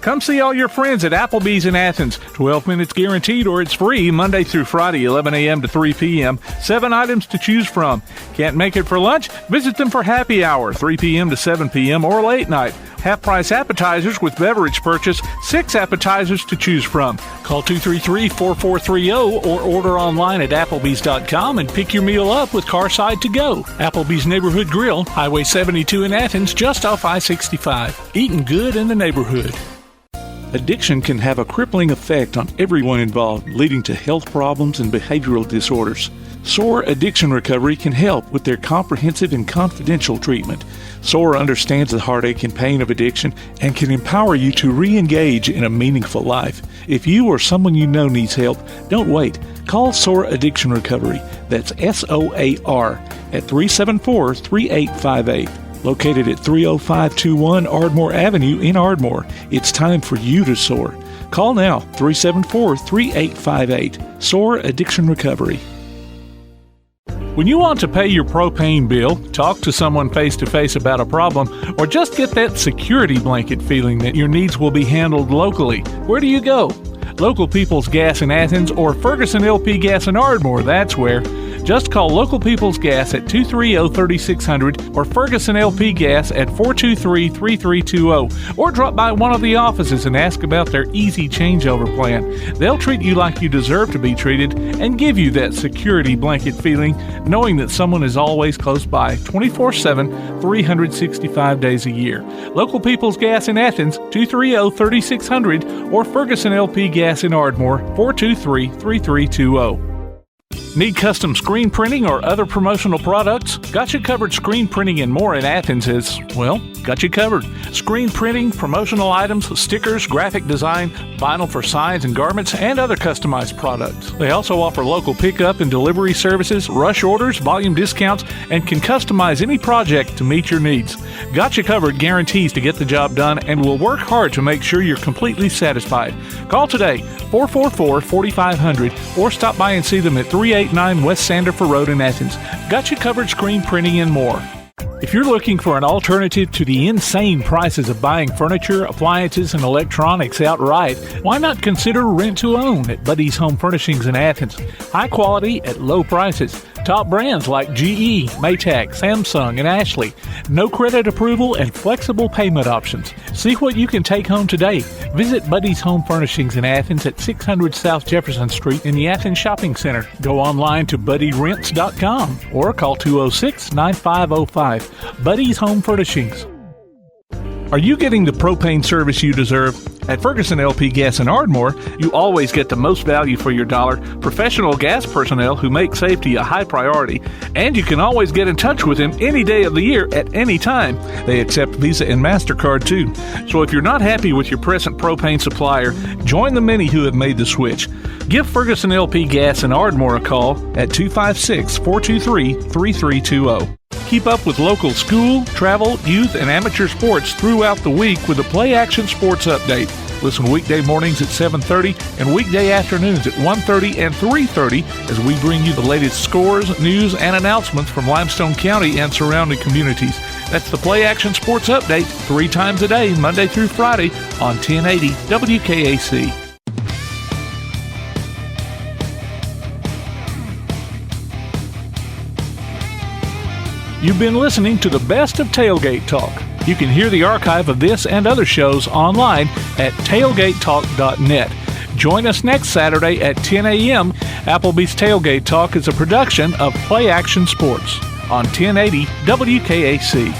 Come see all your friends at Applebee's in Athens. 12 minutes guaranteed or it's free Monday through Friday, 11 a.m. to 3 p.m. 7 items to choose from. Can't make it for lunch? Visit them for happy hour, 3 p.m. to 7 p.m. or late night. Half-price appetizers with beverage purchase, 6 appetizers to choose from. Call 233-4430 or order online at Applebee's.com and pick your meal up with Carside to go. Applebee's Neighborhood Grill, Highway 72 in Athens, just off I-65. Eating good in the neighborhood. Addiction can have a crippling effect on everyone involved, leading to health problems and behavioral disorders. SOAR Addiction Recovery can help with their comprehensive and confidential treatment. SOAR understands the heartache and pain of addiction and can empower you to re-engage in a meaningful life. If you or someone you know needs help, don't wait. Call SOAR Addiction Recovery. That's SOAR at 374-3858. Located at 30521 Ardmore Avenue in Ardmore. It's time for you to soar. Call now, 374-3858. SOAR Addiction Recovery. When you want to pay your propane bill, talk to someone face-to-face about a problem, or just get that security blanket feeling that your needs will be handled locally, where do you go? Local People's Gas in Athens or Ferguson LP Gas in Ardmore, that's where. Just call Local People's Gas at 230-3600 or Ferguson LP Gas at 423-3320, or drop by one of the offices and ask about their easy changeover plan. They'll treat you like you deserve to be treated and give you that security blanket feeling, knowing that someone is always close by 24/7, 365 days a year. Local People's Gas in Athens, 230-3600, or Ferguson LP Gas in Ardmore, 423-3320. Need custom screen printing or other promotional products? Got You Covered Screen Printing and More in Athens is, well, got you covered. Screen printing, promotional items, stickers, graphic design, vinyl for signs and garments, and other customized products. They also offer local pickup and delivery services, rush orders, volume discounts, and can customize any project to meet your needs. Got You Covered guarantees to get the job done and will work hard to make sure you're completely satisfied. Call today, 444-4500, or stop by and see them at 389 West Sandifer Road in Athens. Got You Covered Screen Printing and More. If you're looking for an alternative to the insane prices of buying furniture, appliances, and electronics outright, why not consider rent-to-own at Buddy's Home Furnishings in Athens? High quality at low prices. Top brands like GE, Maytag, Samsung, and Ashley. No credit approval and flexible payment options. See what you can take home today. Visit Buddy's Home Furnishings in Athens at 600 South Jefferson Street in the Athens Shopping Center. Go online to buddyrents.com or call 206-9505. Buddy's Home Furnishings. Are you getting the propane service you deserve? At Ferguson LP Gas in Ardmore, you always get the most value for your dollar, professional gas personnel who make safety a high priority, and you can always get in touch with them any day of the year at any time. They accept Visa and MasterCard too. So if you're not happy with your present propane supplier, join the many who have made the switch. Give Ferguson LP Gas in Ardmore a call at 256-423-3320. Keep up with local school, travel, youth, and amateur sports throughout the week with a Play Action Sports Update. Listen weekday mornings at 7:30 and weekday afternoons at 1:30 and 3:30 as we bring you the latest scores, news, and announcements from Limestone County and surrounding communities. That's the Play Action Sports Update 3 times a day, Monday through Friday on 1080 WKAC. You've been listening to the best of Tailgate Talk. You can hear the archive of this and other shows online at tailgatetalk.net. Join us next Saturday at 10 a.m. Applebee's Tailgate Talk is a production of Play Action Sports on 1080 WKAC.